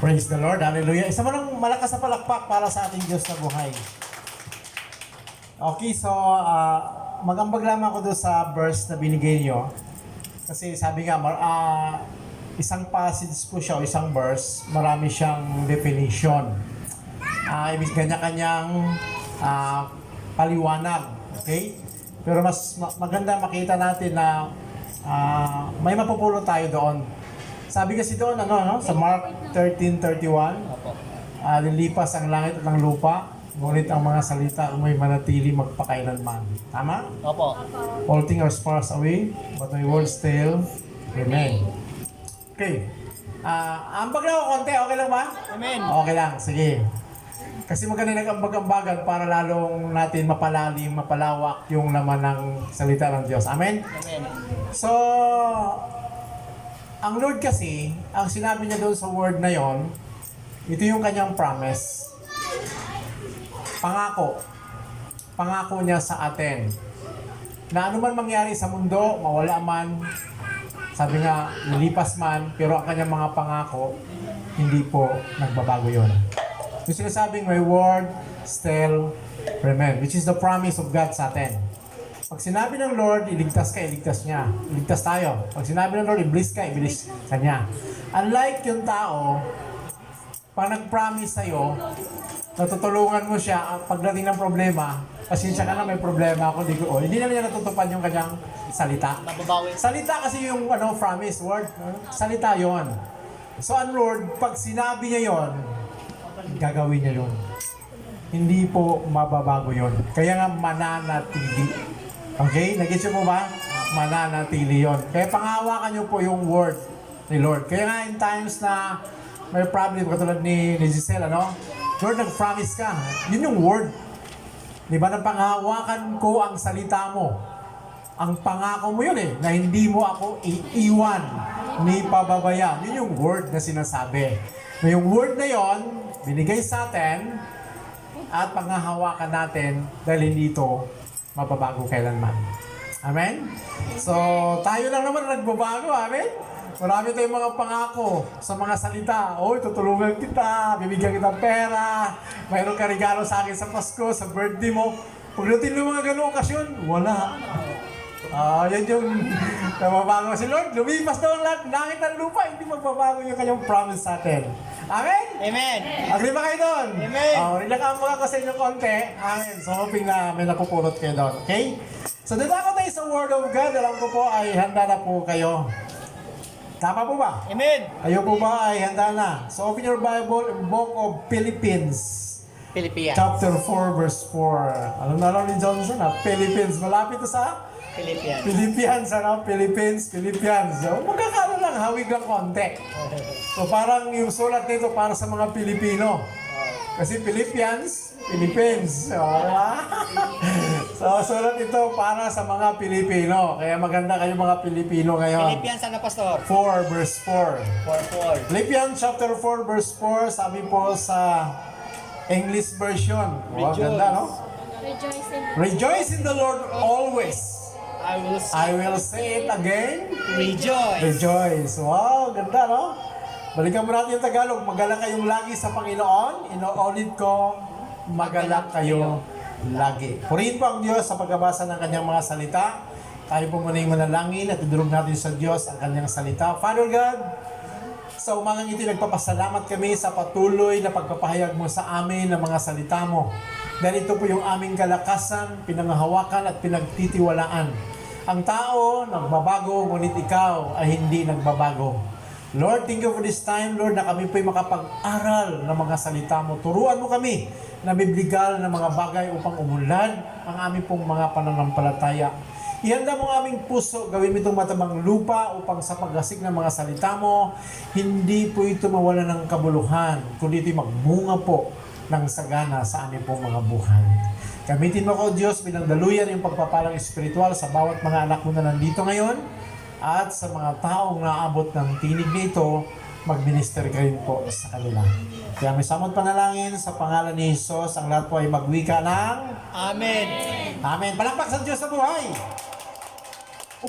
Praise the Lord. Hallelujah. Isa mo ng malakas na palakpak para sa ating Diyos na buhay. Okay, so magambag lamang ako doon sa verse na binigay niyo. Kasi sabi nga, isang passage po siya o isang verse, marami siyang definition. Ibig kanya-kanyang paliwanag. Okay? Pero mas maganda makita natin na may mapupulot tayo doon. Sabi kasi doon, sa Mark 13:31, lilipas ang langit at ang lupa, ngunit ang mga salita may manatili magpakailanman. Tama? Opo. All things are passed away, but my words still remain. Okay. Ambag lang ako konti, okay lang ba? Amen. Okay lang, sige. Kasi maganda nag-ambag-ambagan para lalong natin mapalalim, mapalawak yung laman ng salita ng Diyos. Amen? Amen. So, ang Lord kasi, ang sinabi niya doon sa word na yon, ito yung kanyang promise. Pangako. Pangako niya sa atin. Na ano man mangyari sa mundo, mawala man, sabi nga, lilipas man, pero ang kanyang mga pangako, hindi po nagbabago yon. Yung sinasabing, my word still remain, which is the promise of God sa atin. Pag sinabi ng Lord, iligtas ka, iligtas niya. Iligtas tayo. Pag sinabi ng Lord, iblis ka, iblis ka niya. Unlike yung tao, pag nag-promise sa'yo, natutulungan mo siya, pagdating ng problema, pasensya ka na, may problema ako, hindi na niya natutupad yung kanyang salita. Mababawi. Salita kasi yung promise, word. Salita yon. So ang Lord, pag sinabi niya yon, gagawin niya yon. Hindi po mababago yon. Kaya nga mananatili. Okay? Nag-gets mo ba? Mananatili yon. Kaya panghawakan niyo po yung word ni Lord. Kaya nga in times na may problem, katulad ni Giselle, Lord, nag-promise ka. Yun yung word. Di ba? Napanghawakan ko ang salita mo. Ang pangako mo yun na hindi mo ako iiwan ni pababaya. Yun yung word na sinasabi. May yung word na yon, binigay sa atin, at panghahawakan natin dahil hindi ito mababago kailanman. Amen? So, tayo lang naman nagbabago. Amen? Marami tayong mga pangako sa mga salita. Tutulungan kita, bibigyan kita pera, mayroon ka regalo sa akin sa Pasko, sa birthday mo. Pagdating ng mga ganung okasyon, wala. Yan yung mababago si Lord. Lumipas daw ang lahat, langit at lupa, hindi magbabago yung kanyang promise sa atin. Amen? Amen. Agree ba kayo doon? Amen. Rinakama ko sa inyo konti. Amen. So, hoping na may napupulot kayo doon. Okay? So, dadako tayo sa Word of God. Alam ko po ay handa na po kayo. Tama po ba? Amen. Kayo po ba ay handa na? So, open your Bible in Book of Philippines. Philippines. Chapter 4, verse 4. Alam na lang ni Johnson Philippines. Malapit to sa Philippines. Philippines, Philippines. So, magkakaroon lang, hawig lang konti. So, parang yung sulat nito para sa mga Pilipino. Kasi Philippines. So, sulat ito para sa mga Pilipino. Kaya maganda kayo mga Pilipino ngayon. Philippines ano, Pastor? 4, verse 4. 4:4. Philippians chapter 4, verse 4, sabi po sa English version. Wow, Rejoice. ganda, no? Rejoice Rejoice in in the Lord always. I will say it again. Rejoice. Rejoice. Wow, ganda, no? Balikan mo natin yung Tagalog. Magalak kayong lagi sa Panginoon. Inuulit ko, magalak kayo lagi. Purihin po ang Diyos sa pagbabasa ng kanyang mga salita. Tayo po muna yung manalangin at idurog natin sa Diyos ang kanyang salita. Father God, sa umagang ito, nagpapasalamat kami sa patuloy na pagpapahayag mo sa amin ng mga salita mo. Dahil ito po yung aming kalakasan, pinanghahawakan at pinagtitiwalaan. Ang tao, nagbabago, ngunit ikaw ay hindi nagbabago. Lord, thank you for this time, Lord, na kami po'y makapag-aral ng mga salita mo. Turuan mo kami na bibligal na mga bagay upang umunlad ang aming pong mga pananampalataya. Ihanda mo ang aming puso, gawin mo itong matabang lupa upang sa paggasik ng mga salita mo, hindi po ito mawala ng kabuluhan, kundi ito'y magmunga po ng sagana sa aming pong mga buhay. Gamitin mo ko, Diyos, bilang daluyan yung pagpapalang espiritual sa bawat mga anak mo na nandito ngayon at sa mga taong naabot ng tinig nito, mag-minister ka rin po sa kanila. Kaya may samot panalangin sa pangalan ni Jesus, ang lahat po ay magwika ng Amen. Amen. Palakpak sa Diyos sa buhay.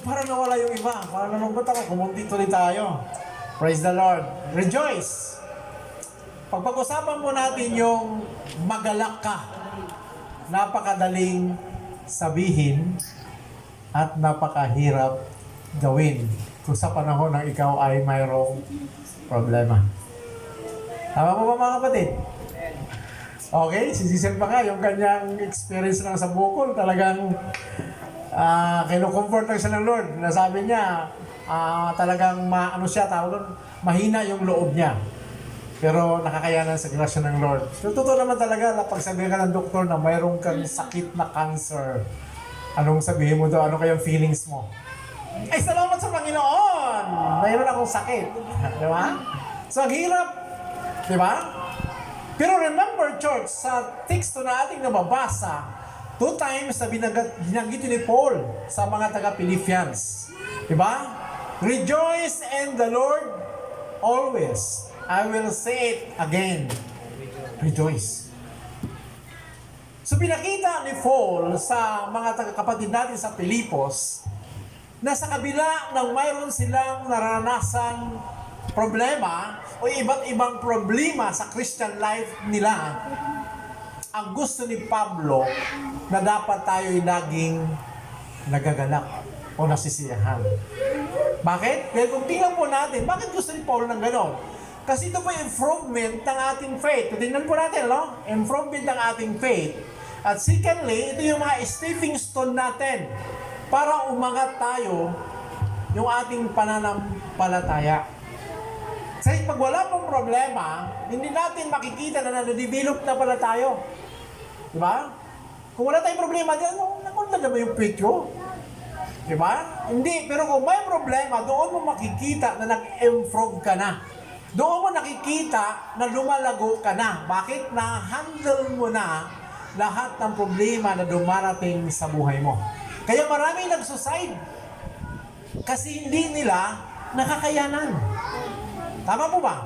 Parang nawala yung iba. Parang nalungkot ako. Kumunti tuloy tayo. Praise the Lord. Rejoice. Pag-usapan po natin yung magalak ka. Napakadaling sabihin at napakahirap gawin kung sa panahon na ikaw ay mayroong problema. Tama po ba mga kapatid? Okay, si Cecil pa nga, yung kanyang experience lang sa bukol, talagang kinukomfort lang siya ng Lord. Nasabi niya, talagang mahina yung loob niya. Pero nakakayanan sa grasya ng Lord. So, totoo naman talaga na pag sabihin ka ng doktor na mayroong kang sakit na cancer, anong sabihin mo doon? Ano kayang feelings mo? Ay, salamat sa Panginoon! Mayroon akong sakit. Di ba? So, ang hirap. Di ba? Pero remember, church, sa teksto na ating nababasa, 2 times na binanggit ni Paul sa mga taga-Philippians. Di ba? Rejoice in the Lord always. I will say it again. Rejoice. So pinakita ni Paul sa mga kapatid natin sa Pilipos na sa kabila ng mayroon silang naranasang problema o iba't ibang problema sa Christian life nila, ang gusto ni Pablo na dapat tayo'y laging nagagalak o nasisiyahan. Bakit? Dahil kung tingnan po natin, bakit gusto ni Paul ng ganon? Kasi ito po improvement ng ating faith. Tingnan po natin, no? Improvement ng ating faith. At secondly, ito yung mga stepping stone natin para umangat tayo yung ating pananampalataya. Kasi pag wala pong problema, hindi natin makikita na na-develop na pala tayo. Diba? Kung wala tayong problema, nakunta na ba yung picture? Diba? Hindi, pero kung may problema, doon mo makikita na nag-improve ka na. Doon mo nakikita na lumalago ka na. Bakit? Na-handle mo na lahat ng problema na dumarating sa buhay mo. Kaya maraming nagsuicide kasi hindi nila nakakayanan. Tama po ba?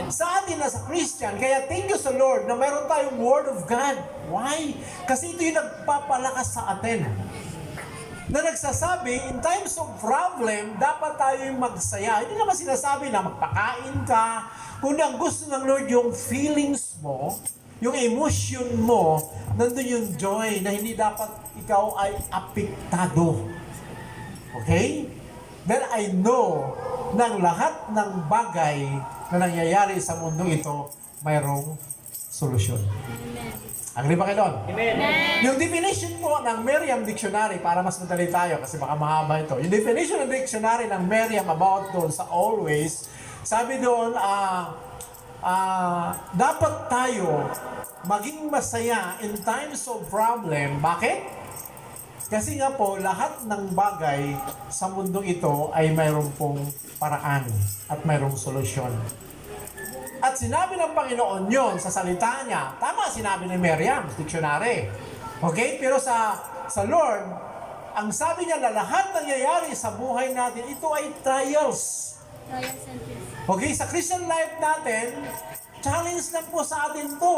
Sa atin na sa Christian, kaya thank you sa Lord na mayroon tayong Word of God. Why? Kasi ito yung nagpapalakas sa atin. Na nagsasabi, in times of problem, dapat tayo yung magsaya. Hindi naman sinasabi na magpakain ka. Kundi ang gusto ng Lord, yung feelings mo, yung emotion mo, nandun yung joy na hindi dapat ikaw ay apektado. Okay? Then I know ng lahat ng bagay na nangyayari sa mundo ito, mayroong solusyon. Agree ba kayo doon? Amen. Yung definition po ng Merriam Dictionary, para mas madali tayo kasi baka mahaba ito. Yung definition ng dictionary ng Merriam about doon sa always, sabi doon, dapat tayo maging masaya in times of problem. Bakit? Kasi nga po, lahat ng bagay sa mundong ito ay mayroong pong paraan at mayroong solusyon. At sinabi ng Panginoon yon sa salita niya. Tama, sinabi ni Merriam, dictionary. Okay? Pero sa Lord, ang sabi niya na lahat nangyayari sa buhay natin, ito ay trials. Trials and tests. Okay? Sa Christian life natin, challenge lang po sa atin to.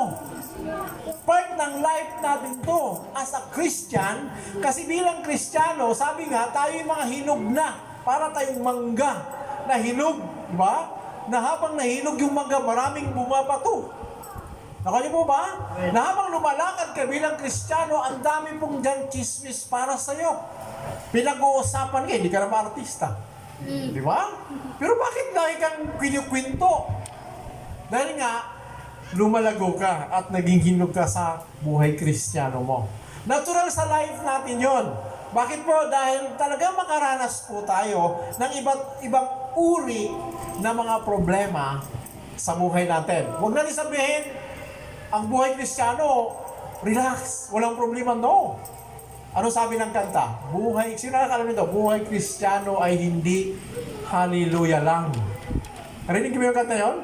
Part ng life natin to as a Christian, kasi bilang Kristiyano, sabi nga, tayo yung mga hinog na, para tayong mangga na hinog, di ba? Na habang nahinog yung mangga, maraming bumabato. Nakanya po ba? Na habang lumalakad ka bilang Kristiyano, ang dami pong dyan chismis para sa'yo. Pinag-uusapan ka, hindi ka naman artista. Di ba? Pero bakit lagi kang kwento? Dahil nga, lumalago ka at naging hinog ka sa buhay Kristiyano mo. Natural sa life natin yon. Bakit po? Dahil talagang makaranas po tayo ng iba't ibang uri na mga problema sa buhay natin. Huwag natin sabihin, ang buhay Kristiyano, relax, walang problema. No. Ano sabi ng kanta? Sino nakakalam nito? Buhay Kristiyano ay hindi hallelujah lang. Narinig mo yung kanta yon?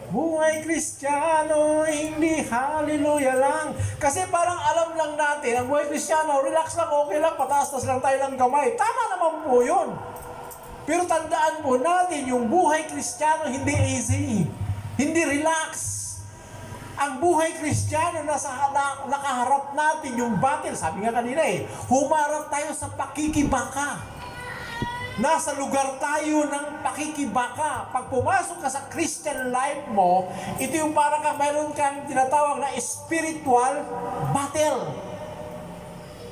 Buhay Kristiyano, hindi hallelujah lang. Kasi parang alam lang natin, ang buhay Kristiyano, relax lang, okay lang, pataas-tas lang tayo ng kamay. Tama naman po yun. Pero tandaan po natin, yung buhay Kristiyano, hindi easy. Hindi relax. Ang buhay Kristiyano, nakaharap natin yung battle. Sabi nga kanina humarap tayo sa pakikibaka. Nasa lugar tayo ng pakikibaka. Pag pumasok ka sa Christian life mo, ito yung parang mayroon kang tinatawag na spiritual battle.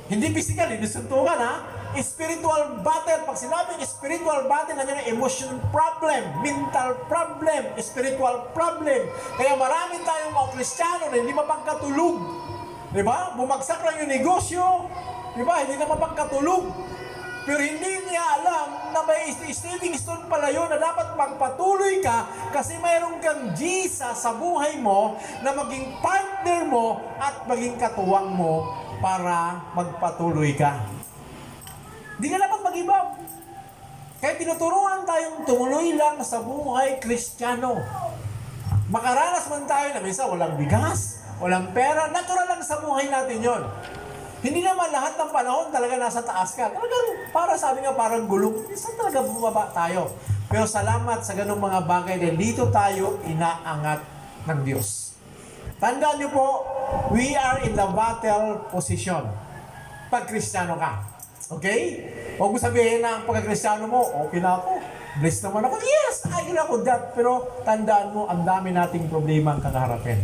Hindi physical, hindi suntukan ha. Spiritual battle. Pag sinabing spiritual battle, nandiyan ang emotional problem, mental problem, spiritual problem. Kaya marami tayong mga Kristiyano na hindi mapagkatulog. Diba? Bumagsak lang yung negosyo. Diba? Hindi na mapagkatulog. Pero hindi niya alam na may stepping stone pala yun na dapat magpatuloy ka kasi mayroon kang Jesus sa buhay mo na maging partner mo at maging katuwang mo para magpatuloy ka. Hindi ka dapat mag-give up. Kaya tinuturuan tayong tumuloy lang sa buhay Kristiyano. Makaranas man tayo na minsan walang bigas, walang pera, natural lang sa buhay natin yon. Hindi naman lahat ng panahon talaga nasa taas ka. Talagang, sabi nga, parang gulong. Minsan talaga bumaba tayo. Pero salamat sa ganung mga bagay dahil dito tayo inaangat ng Diyos. Tandaan niyo po, we are in the battle position. Pag Kristiyano ka. Okay? Huwag mo sabihin na ang pagka-Kristiyano mo, okay na ako. Blessed naman ako. Yes, I can ako that. Pero tandaan mo, ang dami nating problema ang kakaharapin.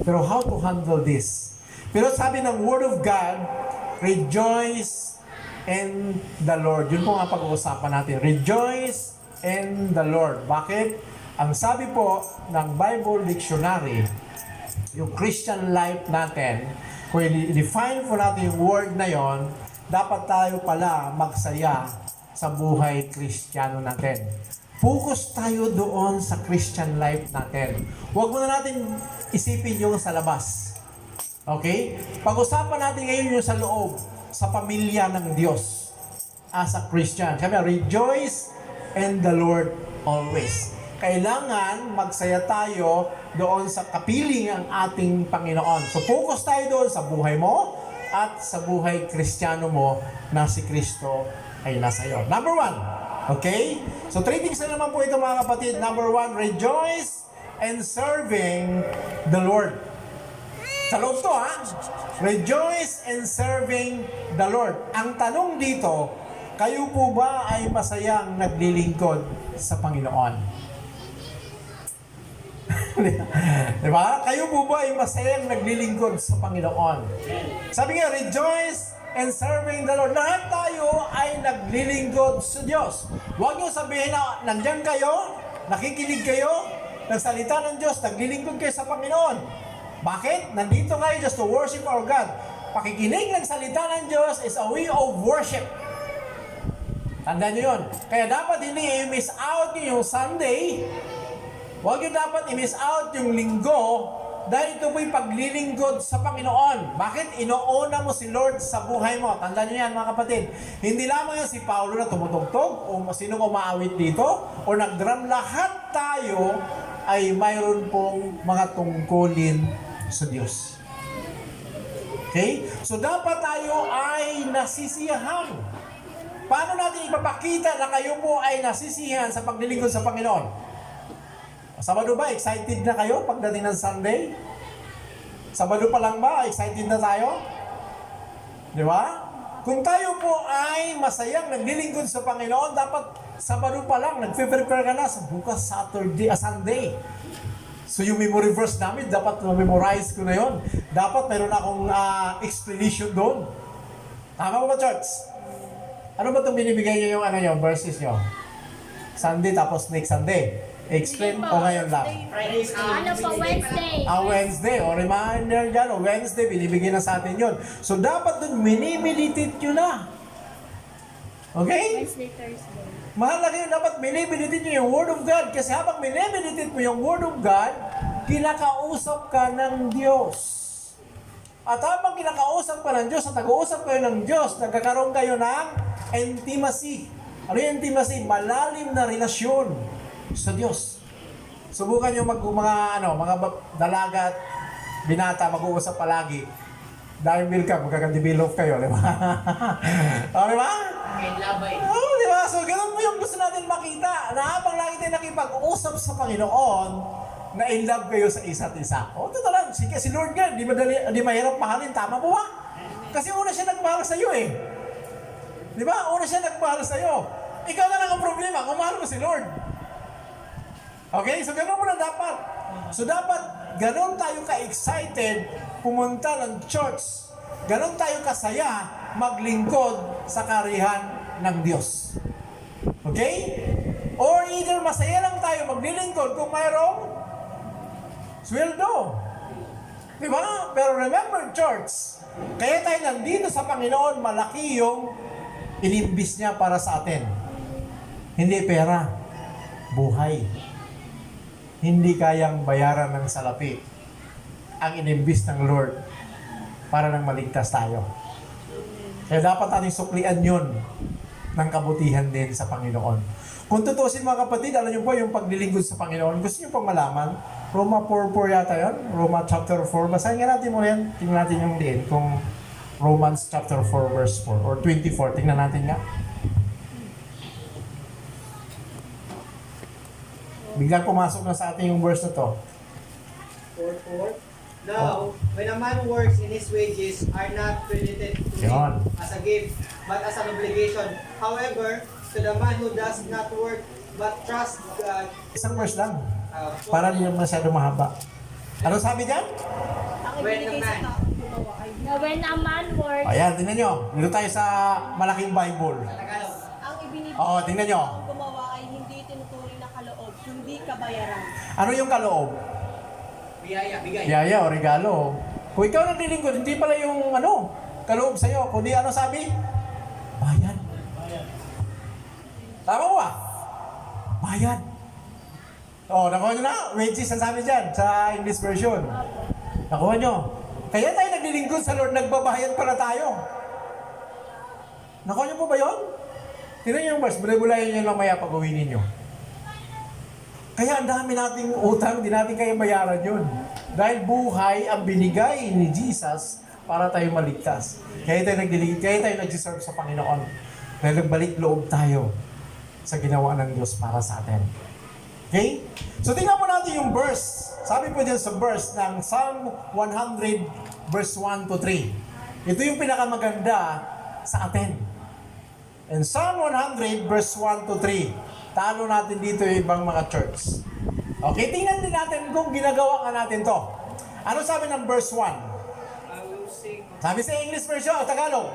Pero how to handle this? Pero sabi ng Word of God, rejoice in the Lord. Yun po nga pag-uusapan natin. Rejoice in the Lord. Bakit? Ang sabi po ng Bible Dictionary, yung Christian life natin, kung i-define po natin yung word na yon, dapat tayo pala magsaya sa buhay Kristiyano natin. Focus tayo doon sa Christian life natin. Huwag muna natin isipin yung sa labas. Okay? Pag-usapan natin ngayon yung sa loob, sa pamilya ng Diyos as a Christian. Sabi, rejoice in the Lord always. Kailangan magsaya tayo doon sa kapiling ang ating Panginoon. So focus tayo doon sa buhay mo at sa buhay Kristiyano mo na si Kristo ay nasa iyo. Number 1. Okay? So 3 things na naman po ito mga kapatid. Number 1, rejoice in serving the Lord. Sa loob to ha, rejoice in serving the Lord. Ang tanong dito, kayo po ba ay masayang naglilingkod sa Panginoon? Diba? Kayo po ba ay masayang naglilingkod sa Panginoon? Sabi nga, rejoice in serving the Lord. Lahat tayo ay naglilingkod sa Diyos. Huwag niyo sabihin na nandyan kayo, nakikinig kayo, nagsalita ng Diyos, naglilingkod kayo sa Panginoon. Bakit? Nandito kayo just to worship our God. Pakikinig ng salita ng Diyos is a way of worship. Tandaan nyo yun. Kaya dapat hindi i-miss out nyo yung Sunday. Huwag nyo dapat i-miss out yung linggo dahil ito po'y paglilingkod sa Panginoon. Bakit? Inoona mo si Lord sa buhay mo. Tandaan nyo yan mga kapatid. Hindi lamang yan si Paulo na tumutugtog o sinong umaawit dito o nagdrum. Lahat tayo ay mayroon pong mga tungkulin sa Diyos. Okay? So dapat tayo ay nasisiyahan. Paano natin ipapakita na kayo po ay nasisiyahan sa paglilingkod sa Panginoon? Sabado ba? Excited na kayo pagdating ng Sunday? Sabado pa lang ba? Excited na tayo? Di ba? Kung tayo po ay masayang naglilingkod sa Panginoon, dapat Sabado pa lang, nagpe-prepare ka na sa bukas Sunday. So yung memory verse namin, dapat memorize ko na yon. Dapat mayroon akong explanation doon. Tama ba church? Ano ba itong binibigay niyo yung verses niyo? Sunday tapos next Sunday. Explain o ngayon lang? Ano po, Wednesday? Wednesday. O reminder dyan, o Wednesday, binibigay na sa atin yon. So dapat doon, minimilitate nyo na. Okay? Wednesday, Thursday. Mahalaga yun, dapat minimilitate nyo yung Word of God. Kasi habang minimilitate mo yung Word of God, kinakausap ka ng Diyos. At habang kinakausap ka ng Diyos, at nag-uusap kayo ng Diyos, nagkakaroon kayo ng intimacy. Ano yung intimacy? Malalim na relasyon sa Diyos. Subukan nyo mga dalaga at binata, mag-uusap palagi. Dahil ka, magkakadevelop kayo, di ba? O, di ba? Oo, di ba? So, ganun po yung gusto natin makita. Na habang lagi tayo nakipag-usap sa Panginoon, na in love kayo sa isa't isa. O, totoo lang. Si Lord God, di mahirap mahalin. Tama po ba? Kasi una siya nagmahal sa iyo eh. Di ba? Una siya nagmahal sa iyo. ikaw na lang ang problema kung mahal mo si Lord. Okay? So, ganun mo na dapat. So, dapat ganun tayo ka-excited pumunta ng church. Ganun tayo kasaya maglingkod sa karihan ng Diyos. Okay? Or either masaya lang tayo maglilingkod kung mayroong sweldo. Diba? Pero remember, church, kaya tayo nandito sa Panginoon, malaki yung inimbis niya para sa atin. Hindi pera, buhay. Hindi kayang bayaran ng salapi ang inimbis ng Lord para nang maligtas tayo. Kaya dapat natin suklian yun ng kabutihan din sa Panginoon. Kung tutusin mga kapatid, alam niyo po yung paglilingkod sa Panginoon, gusto niyo pong malaman, Roma 4:4 yata yun, Roma chapter 4, basahin nga natin mo yan, tingnan natin yung din, kung Romans chapter 4 verse 4 or 24, tingnan natin nga. Biglang pumasok na sa ating yung verse na to. 4:4. Now, when a man works in his wages are not credited to Yan. him as a gift, but as an obligation. However, to the man who does not work but trusts God, Isang verse lang, para hindi masyado mahaba. Ano sabi dyan? Ang When ibinigay a sa man- tao, gumawa ay na when a man works, Ayan, tingnan nyo. Dito tayo sa malaking Bible. Tagalog. ang ibinigay Oo, tingnan nyo. ang gumawa ay hindi tinuturing na kaloob, hindi kabayaran. Ano yung kaloob? Biyaya, bigay. Yaya o regalo. Kung ikaw naglilingkod, hindi pala yung kaloob sa'yo. Kundi ano sabi? Bayad. Tama mo ba? Bayad. Nakuha nyo na. Wages ang sabi dyan sa English version. Nakuha nyo. Kaya tayo naglilingkod sa Lord, nagbabayad para tayo. Nakuha nyo po ba yun? Tignan nyo yung verse, bulay-bulayan nyo lang maya pag uwi ninyo. Kaya ang dami nating utang, di natin kaya bayaran yun. Dahil buhay ang binigay ni Jesus para tayo maligtas. Kaya tayo nagdiligid, kaya tayo nagsiserve sa Panginoon. Dahil nagbalik loob tayo sa ginawa ng Diyos para sa atin. Okay? So tingnan mo natin yung verse. Sabi po dyan sa verse ng Psalm 100 verse 1 to 3. Ito yung pinakamaganda sa atin. In Psalm 100 verse 1 to 3. Talo natin dito yung ibang mga church. Okay, tingnan din natin kung ginagawa ka natin to. Ano sabi ng verse 1? I will sing. Sabi sa English version o Tagalog?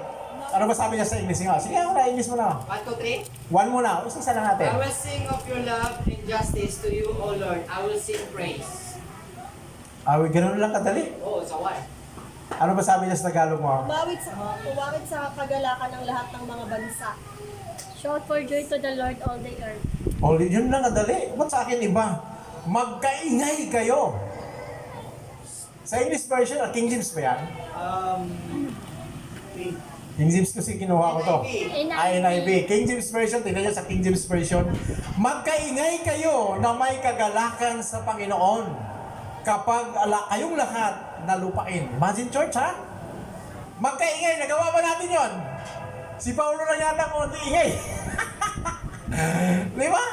Ano ba sabi niya sa English nga? Sige ako na, English mo na. 1, 2, 3. One muna, isa lang natin. I will sing of your love and justice to you, O Lord. I will sing praise. Ganun lang kadali. Oh, sa what? Ano ba sabi niya sa Tagalog mo? Umawit sa kagalakan ng lahat ng mga bansa. Shout for joy to the Lord all the earth. Yun lang kadali. Ba't sa akin iba? Magkaingay kayo. Sa English version, King James ba yan? King James kasi kinuha ko to. NIV. King James version, tingnan nyo sa King James version. Magkaingay kayo na may kagalakan sa Panginoon kapag kayong lahat nalupain. Imagine church ha? Magkaingay, nagawa ba natin yon? Si Paulo na yata konti ingay. Di ba?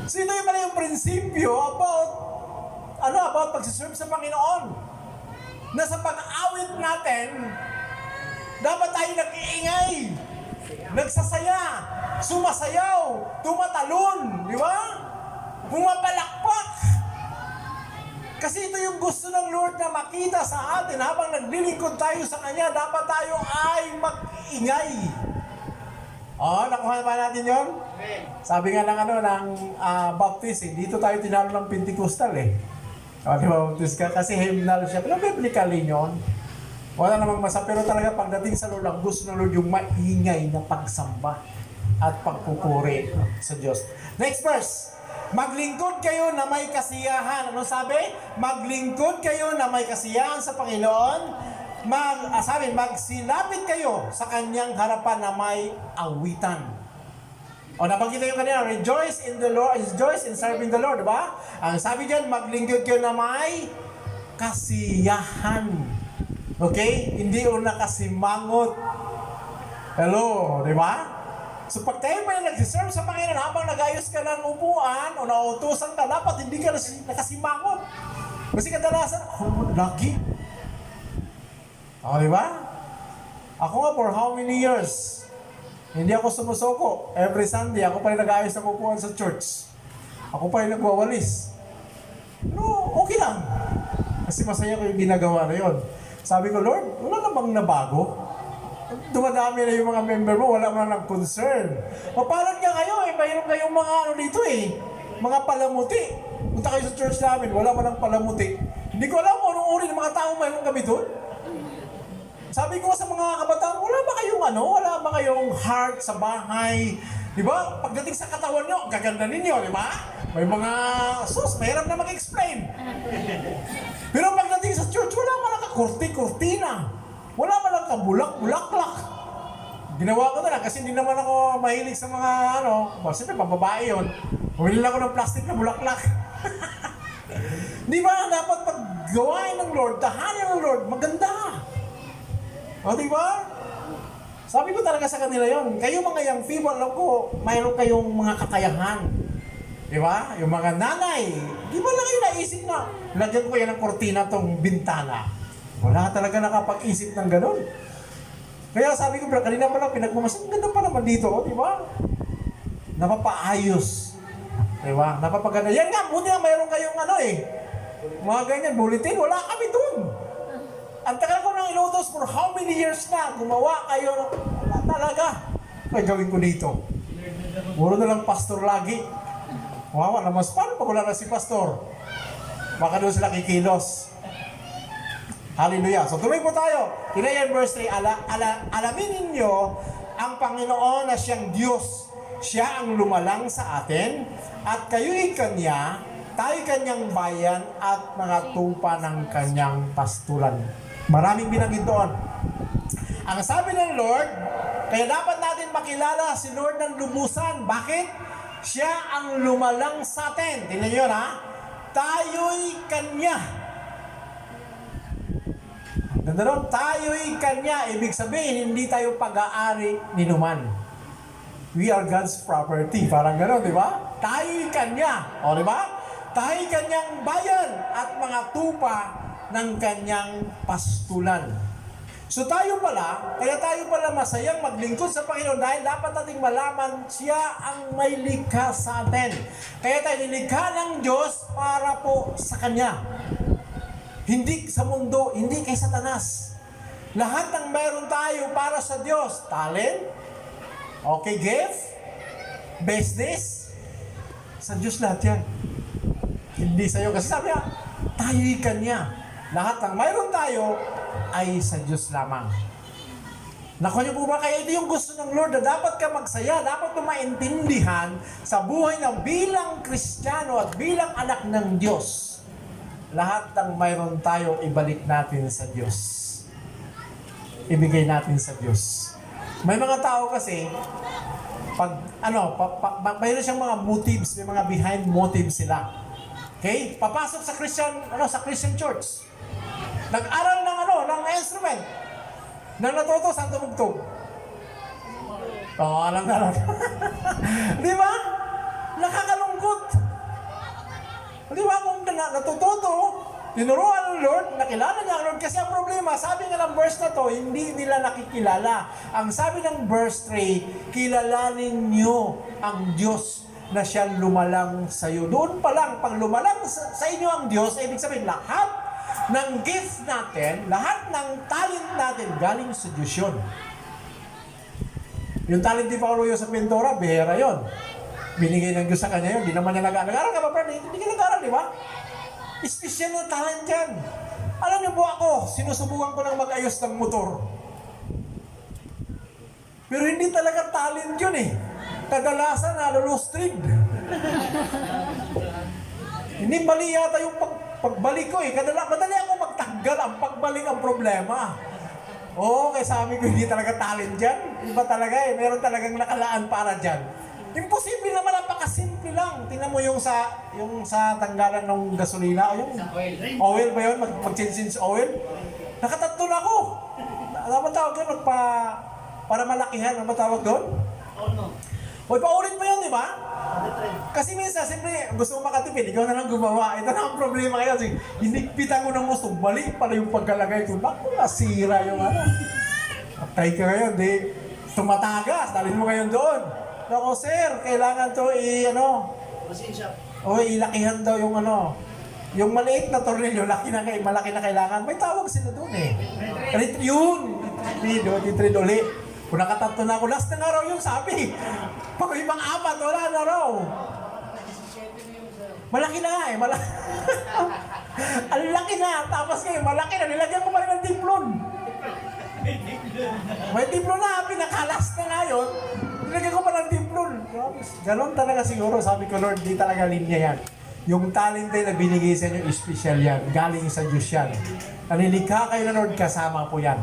So ito yung pala yung prinsipyo about pagsiserve sa Panginoon. Na sa pag-awit natin, dapat tayo nag-iingay, nagsasaya, sumasayaw, tumatalon, di ba? Pumapalakpak. Kasi ito yung gusto ng Lord na makita sa atin habang naglilingkod tayo sa Kanya, dapat tayo ay mag-ingay. Nakuha pa natin yon. Amen. Sabi nga ng baptist, dito tayo tinalo ng Pentecostal eh. Di ba, baptist ka? Kasi hymnal siya. Pero biblically yun. Wala namang masa, pero talaga pagdating sa Lord, ang gusto ng Lord yung maingay na pagsamba at pagpupuri sa Diyos. Next verse. Maglingkod kayo na may kasiyahan. Ano sabi? Maglingkod kayo na may kasiyahan sa Panginoon. Magsilapit kayo sa kanyang harapan na may awitan. Nabanggit na yung kanina, rejoice in the Lord, rejoice in serving the Lord, diba? Ang sabi dyan, maglingkod kayo na may kasiyahan. Okay? Hindi una kasimangot. Hello, di ba? So pag tayo pa yung nag-serve sa Panginoon habang nag-ayos ka ng upuan o nautusan ka, dapat hindi ka nakasimangot. Kasi kadalasan, lagi. Di ba? Ako nga for how many years? Hindi ako sumusoko. Every Sunday, ako pa rin nag-aayos ng upuan sa church. Ako pa rin nagwawalis. No, okay lang. Kasi masaya ko yung ginagawa na yun. Sabi ko, Lord, wala namang nabago. Dumadami na yung mga member mo, wala man ng concern. Mapalat nga kayo eh, mayroon kayong mga ano dito eh, mga palamuti. Punta kayo sa church namin, wala man ng palamuti. Hindi ko alam kung anong uri ng mga tao mayroon kami doon. Sabi ko sa mga kabataan, wala ba kayong ano? Wala ba kayong heart sa bahay? Di ba? Pagdating sa katawan nyo, gaganda ninyo, di ba? May mga sus, mahirap na mag-explain. Pero pagdating sa church, wala man lang kakurti-kurtina. Wala man lang kabulak-bulaklak. Ginawa ko na lang kasi hindi naman ako mahilig sa mga ano, siyempre pambabae yun. Bumili lang ako ng plastic na bulaklak. Di ba? Dapat paggawain ng Lord, tahanin ng Lord, maganda. O, di ba? Sabi ko talaga sa kanila yon. Kayo mga young people, alam ko, mayroon kayong mga kakayahan. Di ba? Yung mga nanay, di ba lang kayo naisip na, lagyan ko yan ng kortina tong bintana. Wala talaga nakapag-isip ng ganun. Kaya sabi ko, kanina pa lang pinagmamasang, ganda pa naman dito, di ba? Napapaayos. Di ba? Napapaganda. Yan nga, buti nga mayroon kayong ano eh. Mga ganyan, bulletin, wala kami dun. Ang tagal ko nang inutos for how many years na, gumawa kayo, wala talaga. Kaya gawin ko dito. Puro na lang pastor lagi. Wawa naman, paano pag wala na si pastor? Baka doon sila kikilos. Hallelujah. So tuloy po tayo. Tingnan verse 3. Alamin ninyo ang Panginoon na siyang Diyos. Siya ang lumalang sa atin at kayo'y Kanya, tayo Kanyang bayan at mga tupa ng Kanyang pastulan. Maraming binanggit doon. Ang sabi ng Lord, kaya dapat natin makilala si Lord ng lubusan. Bakit? Siya ang lumalang sa atin. Tingnan nyo ha. Tayo'y Kanya. Ganda doon, tayo'y Kanya. Ibig sabihin, hindi tayo pag-aari ni numan. We are God's property. Parang gano'n, di ba? Tayo'y Kanya. O, di ba? Tayo'y Kanyang bayan at mga tupa ng Kanyang pastulan. So tayo pala, kaya tayo pala masayang maglingkod sa Panginoon dahil dapat nating malaman siya ang may likha sa atin. Kaya tayo nilikha ng Diyos para po sa Kanya. Hindi sa mundo, hindi kay Satanas. Lahat ng meron tayo para sa Diyos. Talent, okay, gift, business, sa Diyos lahat yan. Hindi sa'yo. Kasi sabi niya, tayo'y Kanya. Lahat ng mayroon tayo ay sa Diyos lamang. Naku niyo po ba, kaya ito yung gusto ng Lord na dapat ka magsaya, dapat mo maintindihan sa buhay na bilang Kristiyano at bilang anak ng Diyos. Lahat ng mayroon tayo, ibalik natin sa Diyos. Ibigay natin sa Diyos. May mga tao kasi, mayroon siyang mga motives, may mga behind motives sila. Okay? Papasok sa Christian church. Nag-aral ng instrument. Nang natuto, saan tumugtog? Oo, alam na. Di ba? Nakakalungkot. Di ba? Kung natututo, tinuruan ng Lord, nakilala niya ang Lord. Kasi ang problema, sabi nga ng verse na to, hindi nila nakikilala. Ang sabi ng verse 3, kilalanin niyo ang Diyos na siya lumalang sa iyo. Doon pa lang, pag lumalang sa inyo ang Diyos, ibig sabihin, lahat ng gift natin, lahat ng talent natin, galing sa Diyos yun. Yung talent ni Paulo sa pintura, bihera yun. Binigay ng Diyos sa kanya yun. Di naman niya nag-aaral ka ba, friend? Hindi ka nag-aaral, di ba? Espesyal na talent yan. Alam niyo po ako, sinusubukan ko ng mag-ayos ng motor. Pero hindi talaga talent yun eh. Kadalasan nalulustrid. Hindi mali yata yung pagbalik ko eh. Madali ako magtanggal ang pagbalik ang problema. Oo, kaya sabi ko hindi talaga talent dyan. Iba talaga eh. Meron talagang nakalaan para dyan. Imposible naman, napakasimple lang. Tingnan mo yung sa tanggalan ng gasolina. O yung oil ba yun? Mag-change oil. Nakatatlo na ako. Ano ba tawag doon? Para malakihan. Ano ba tawag doon? O, paulit mo yun, di ba? Kasi minsan, siyempre, gusto mo makatipid, ikaw na lang gumawa. Ito na ang problema kayo. Kasi hinigpitan ko ng gusto, balik pala yung pagkalagay ko. Naku, nasira yung ano. Patay ka ngayon, di. tumatagas. Dalhin mo ngayon doon. Naku, sir, kailangan to ilakihan daw yung yung maliit na tornilyo, malaki na kailangan. May tawag sila doon eh. Yun. Retreat uli. Kung nakatatlo na ako, last na araw yung sabi. Pag ibang apat, wala na raw. Malaki na nga eh. Ang laki na. Tapos ngayon, malaki na. Nilagyan ko pa rin ng timplon. May timplon na. Pinakalas na nga yun. Nilagyan ko pa ng timplon. Ganon talaga siguro. Sabi ko, Lord, di talaga linya yan. Yung talente na binigay sa inyo, special yan. Galing sa Diyos yan. Nalilikha kayo na Lord, kasama po yan.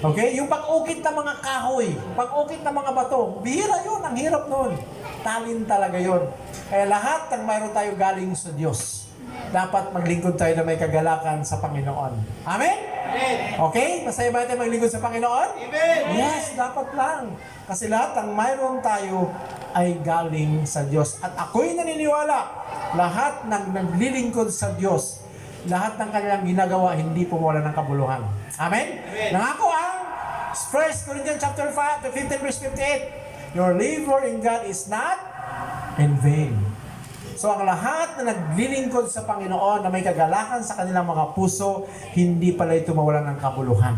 Okay? Yung pag-ukit ng mga kahoy, pag-ukit ng mga bato, bihira yun. Ang hirap nun. Talent talaga yun. Kaya lahat ng mayroon tayo galing sa Diyos. Dapat maglingkod tayo na may kagalakan sa Panginoon. Amen? Okay? Masaya ba tayo maglingkod sa Panginoon? Amen! Yes, dapat lang. Kasi lahat ng mayroon tayo ay galing sa Diyos. At ako'y naniniwala, lahat ng naglilingkod sa Diyos, lahat ng kanilang ginagawa, hindi pumawala ng kabuluhan. Amen? Nangako ang 1 Corinthians chapter 5, 15 verse 58, your labor in God is not in vain. So ang lahat na naglilingkod sa Panginoon na may kagalakan sa kanilang mga puso, hindi pala ito mawalan ng kabuluhan.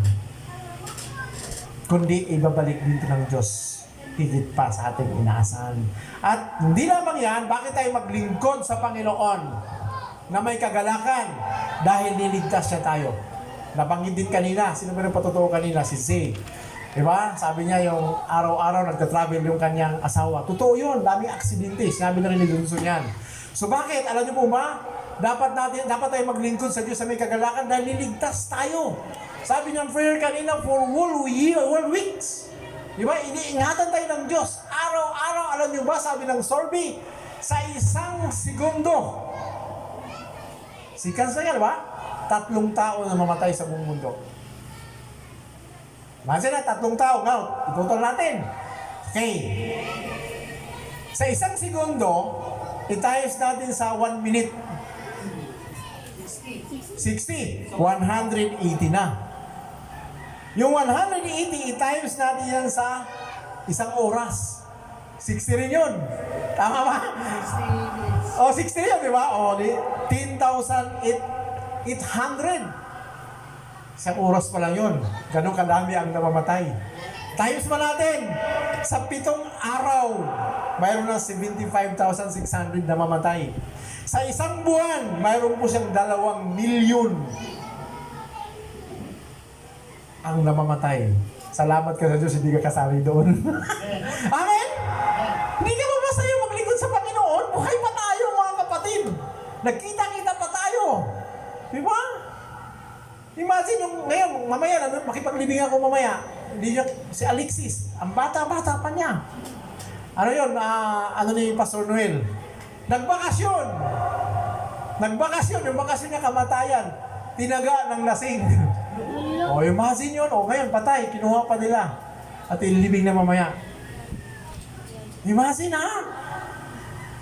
Kundi ibabalik dito ng Diyos higit pa sa ating inaasahan. At hindi lamang yan, bakit tayo maglingkod sa Panginoon na may kagalakan? Dahil niligtas siya tayo. Nabanggit din kanina, sino ba patotoo kanina? Si Zay. Diba? Sabi niya yung araw-araw nagta-travel yung kanyang asawa. Totoo yun, daming aksidente. Sinabi na rin ni Dunson yan. So bakit? Alam niyo po ba? Dapat tayo maglingkod sa Diyos sa may kagalakan dahil niligtas tayo. Sabi niya prayer kanina for whole weeks. Diba? Iniingatan tayo ng Diyos. Araw-araw, alam niyo ba? Sabi ng Sorby, sa isang segundo. Sikan sa yan, diba? 3 tao na mamatay sa buong mundo. Mansin na, 3 tao. Now, itutol natin. Okay. Sa isang segundo, i-times natin sa 1 minute. 60. 180 na. Yung 180, i-times natin yan sa isang oras. 60 rin yun. Tama ba? 60 yun, di ba? 10,800. Isang oras pa lang yun. Ganun kadami ang namamatay. Times pa natin. Sa 7 araw, mayroon na 75,600 na mamatay. Sa isang buwan, mayroon po siyang 2 milyon ang namamatay. Salamat ka sa Diyos, hindi ka kasali doon. Amen? Hindi ka ba masaya maglingkod sa Panginoon? Buhay pa tayo, mga kapatid. Nagkita-kita pa tayo. Di ba? Imagine yung ngayon, mamaya, makipaglibing ako mamaya. Hindi niya, si Alexis, ang bata-bata pa niya. Ano yun? Ano ni Pastor Noel? Nagbakasyon, yung bakasyon niya kamatayan. Tinaga ng lasing. O, imagine yun. O, ngayon, patay. Kinuha pa nila. At ililibing na mamaya. Imagine, ha?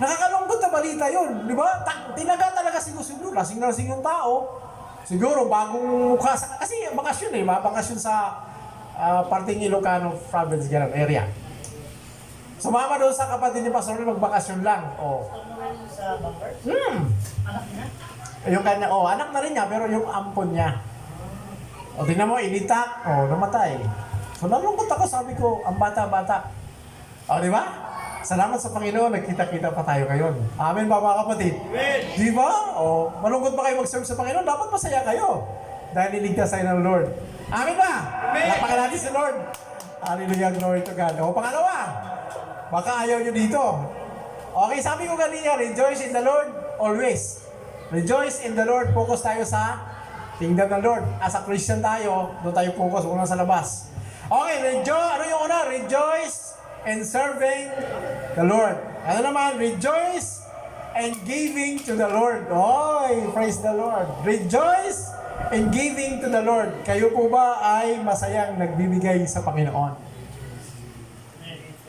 Nakakalungkot na balita yun. Di ba? Tinaga talaga siguro. Lasing na lasing yung tao. Siguro, bagong mukha. Kasi bakasyon eh. Bakasyon sa parting Ilocano province, ganun, area. Sumama doon sa kapatid ni Pastor magbakasyon lang. O. Anak niya? Yung kanya, anak na rin niya, pero yung ampon niya. O, tingnan mo, initak, namatay. So, nalungkot ako, sabi ko, ang bata-bata. O, di ba? Salamat sa Panginoon, nagkita-kita pa tayo ngayon. Amen ba, mga kapatid? Amen! Di ba? O, malungkot ba kayo mag-serve sa Panginoon? Dapat masaya kayo. Dahil niligtas tayo ng Lord. Amen ba? Amen! Lapakan natin si Lord. Hallelujah, glory to God. O, pangalawa, baka ayaw nyo dito. Okay, sabi ko kanina, rejoice in the Lord always. Rejoice in the Lord. Focus tayo sa kingdom ng Lord. As a Christian tayo, doon tayo focus, unang sa labas. Okay, ano yung una? Rejoice in serving the Lord. Ano naman? Rejoice and giving to the Lord. Oy, praise the Lord. Rejoice and giving to the Lord. Kayo po ba ay masayang nagbibigay sa Panginoon?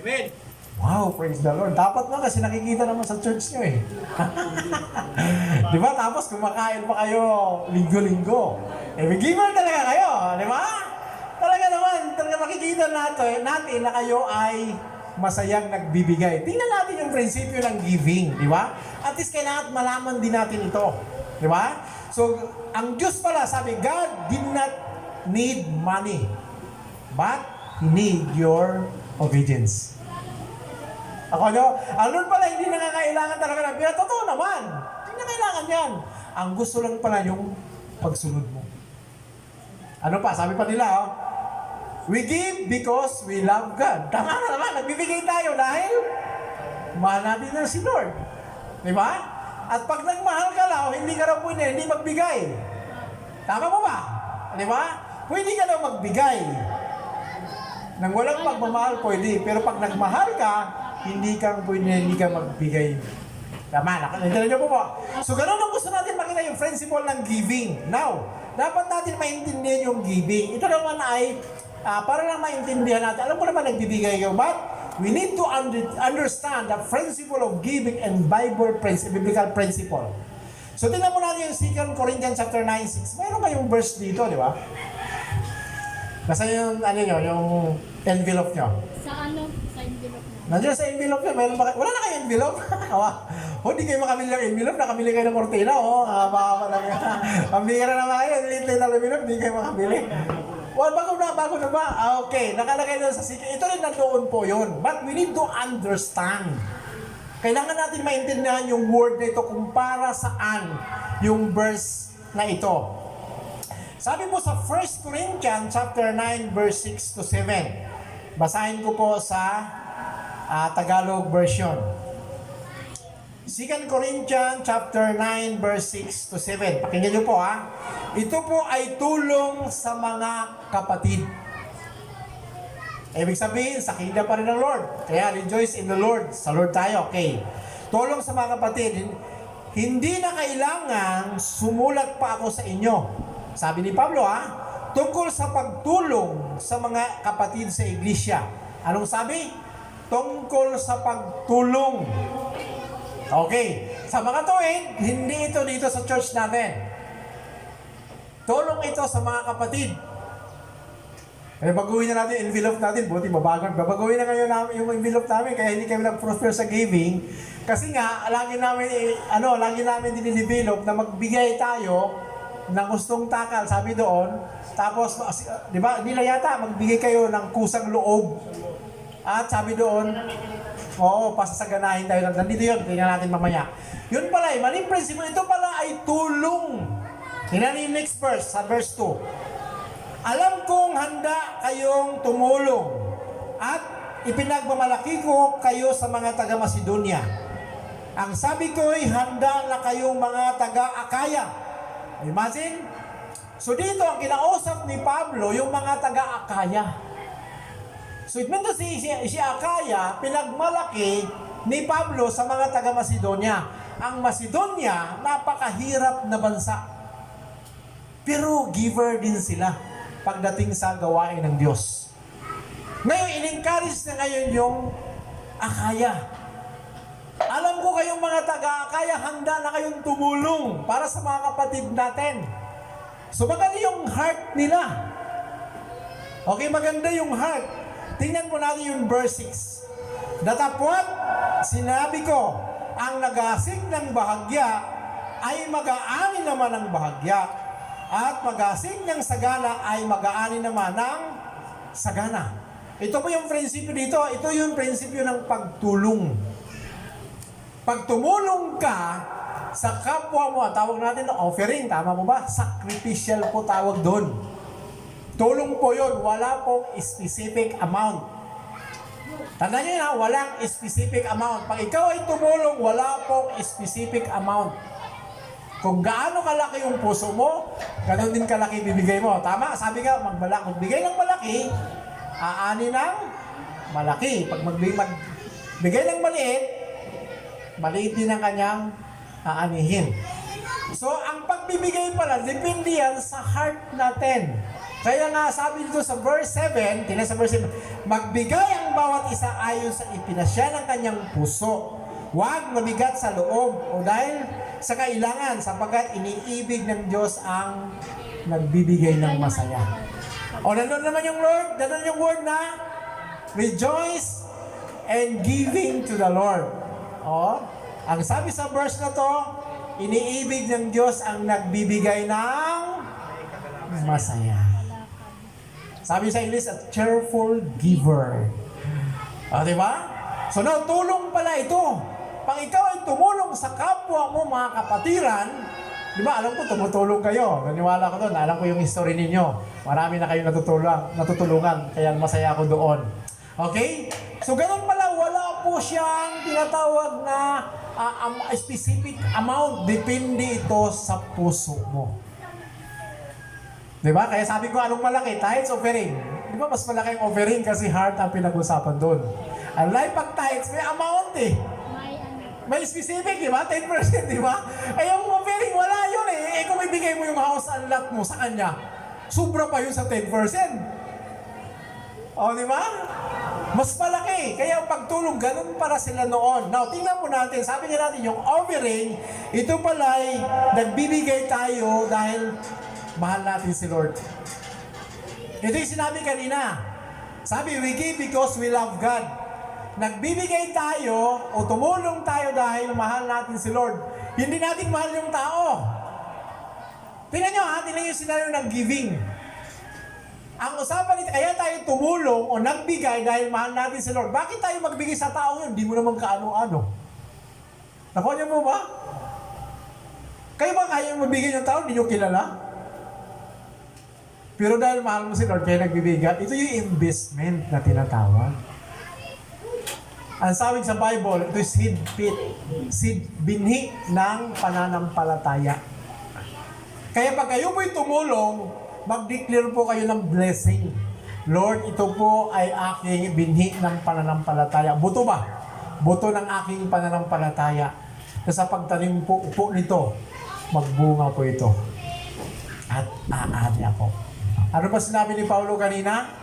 Amen. Wow, praise the Lord. Dapat na kasi nakikita naman sa church nyo eh. Di ba? Tapos kumakain pa kayo linggo-linggo. May giver talaga kayo. Di ba? Talaga naman. Talaga makikita makikita natin na kayo ay masayang nagbibigay. Tingnan natin yung prinsipyo ng giving, di ba? At least kailangan malaman din natin ito. Di ba? So, ang Diyos pala, sabi, God did not need money, but He need your obedience. Ako nyo, ang Lord pala hindi nangangailangan talaga ng pera. Totoo naman. Hindi na kailangan yan. Ang gusto lang pala yung pagsunod mo. Ano pa? Sabi pa nila, oh, we give because we love God. Tama na naman. Nagbibigay tayo dahil mahal natin na si Lord. Di ba? At pag nagmahal ka lang, hindi ka raw pwede, hindi magbigay. Tama mo ba? Di ba? Pwede ka daw magbigay. Nang walang pagmamahal, pwede. Pero pag nagmahal ka, hindi ka pwede, hindi ka magbigay. Tama, nakintindihan niyo po po. So, ganun ang gusto natin makita yung principle ng giving. Now, dapat natin maintindihan yung giving. Ito naman ay, para lang maintindihan natin, alam ko naman nagbibigay kayo, but we need to understand the principle of giving and biblical principle. So, tingnan mo natin yung 2 Corinthians chapter 9:6. Mayroon kayong verse dito, di ba? Nasa yung, ano nyo, yung envelope nyo. Sa ano? Sa envelope na. Nandiyan sa envelope nyo, mayroon ba kayo? Wala na kayo envelope? Hindi kayo makamili ng envelope, nakamili kayo ng kortina, baka pa lang. Ang bihira naman kayo, liit-liit na envelope, hindi kayo makabili. Well, bago na ba? Okay, nakalagay doon sa sikip. Ito rin nandoon po yun. But we need to understand. Kailangan natin maintindihan yung word na ito kung para saan yung verse na ito. Sabi po sa 1 Corinthians chapter 9 verse 6 to 7. Basahin ko po sa Tagalog version. 2 Corinthians chapter 9 verse 6 to 7. Pakinggan niyo po ha. Ito po ay tulong sa mga kapatid. Ibig sabihin, sa kingdom pa rin ng Lord. Kaya rejoice in the Lord. Sa Lord tayo, okay. Tulong sa mga kapatid. Hindi na kailangan sumulat pa ako sa inyo. Sabi ni Pablo tungkol sa pagtulong sa mga kapatid sa iglesia. Anong sabi? Tungkol sa pagtulong. Okay. Sa mga tuwid, hindi ito dito sa church natin. Tulong ito sa mga kapatid. Baguhin na natin envelope natin. Buti babaguhin na ngayon namin yung envelope namin kaya hindi kami nag-prosper sa giving. Kasi nga, lagi namin dinidevelop na magbigay tayo ng gustong takal, sabi doon. Tapos, di ba, nila yata, magbigay kayo ng kusang loob. At sabi doon, pasasaganahin tayo. Nandito yun, tingnan natin mamaya. Yun pala maling principle. Ito pala ay tulong. Tingnan yung next verse, sa verse 2. Alam kong handa kayong tumulong at ipinagmamalaki ko kayo sa mga taga-Macedonia. Ang sabi ko ay handa na kayong mga taga-Akaya. Imagine? So dito ang kinausap ni Pablo, yung mga taga-Akaya. So it meant to say, si Akaya, pinagmalaki ni Pablo sa mga taga-Macedonia. Ang Macedonia, napakahirap na bansa. Pero giver din sila pagdating sa gawain ng Diyos. Ngayon, in-encourage na ngayon yung Akaya. Alam ko kayong mga taga-Akaya, handa na kayong tumulong para sa mga kapatid natin. So maganda yung heart nila. Okay, maganda yung heart. Tingnan mo natin yung verse 6. Datapwat, sinabi ko, ang nag-asik ng bahagya ay mag-aani naman ng bahagya. At mag-asik ng sagana ay mag-aani naman ng sagana. Ito po yung prinsipyo dito. Ito yung prinsipyo ng pagtulong. Pag tumulong ka sa kapwa mo, tawag natin na offering, tama mo ba? Sacrificial po tawag doon. Tulong po yun, wala pong specific amount. Tandaan nyo na, walang specific amount. Pag ikaw ay tumulong, wala pong specific amount. Kung gaano kalaki yung puso mo, ganoon din kalaki bibigay mo. Tama? Sabi nga, magbigay ng malaki, aani ng malaki. Pag magbigay ng maliit, maliit din ang kanyang aanihin. So, ang pagbibigay pala, depende yan sa heart natin. Kaya nga, sabi dito sa verse 7, tingnan sa verse 7, magbigay ang bawat isa ayon sa ipinasya ng kanyang puso. Huwag mabigat sa loob o dahil sa kailangan sapagkat iniibig ng Diyos ang nagbibigay ng masaya. O, nandun naman yung Lord, nandun yung word na rejoice and giving to the Lord. O, ang sabi sa verse na to, iniibig ng Diyos ang nagbibigay ng masaya. Sabi sa English, a cheerful giver. O, diba? So now, tulong pala ito. Pag ikaw ay tumulong sa kapwa mo, mga kapatiran, di ba, alam ko, tumutulong kayo. Naniwala ko doon, alam ko yung history ninyo. Marami na kayong natutulungan, kaya masaya ako doon. Okay? So, ganun pala, wala po siyang tinatawag na specific amount. Depende ito sa puso mo. Di ba? Kaya sabi ko, anong malaki? Tithes, offering. Di ba, mas malaki ang offering kasi heart ang pinag-usapan doon. Unlike pag tithes, may amount eh. May specific, di ba? 10%, di ba? Ay, yung offering, wala yun eh. Kung ibigay mo yung house and lot mo sa kanya, sobra pa yun sa 10%. O, di ba? Mas malaki. Kaya ang pagtulong, ganun para sila noon. Now, tingnan po natin. Sabi nga natin, yung offering, ito pala'y nagbibigay tayo dahil mahal natin si Lord. Ito yung sinabi kanina. Sabi, we give because we love God. Nagbibigay tayo o tumulong tayo dahil mahal natin si Lord. Hindi natin mahal yung tao. Tingnan nyo ha, tingnan yung scenario ng giving. Ang usapan nito, kaya tayo tumulong o nagbigay dahil mahal natin si Lord. Bakit tayo magbigay sa tao yun? Hindi mo naman kaano-ano. Nakuha niyo mo ba? Kayo ba kaya magbigay ng tao? Hindi nyo kilala? Pero dahil mahal mo si Lord, kaya nagbibigay. Ito yung investment na tinatawag. Ang sabi sa Bible, ito is seed pit. Seed, binhi ng pananampalataya. Kaya pag kayo po'y tumulong, mag-declare po kayo ng blessing. Lord, ito po ay aking binhi ng pananampalataya. Buto ba? Buto ng aking pananampalataya. Sa pagtanim po nito, magbunga po ito. At aani ako. Ano ba sinabi ni Paulo kanina?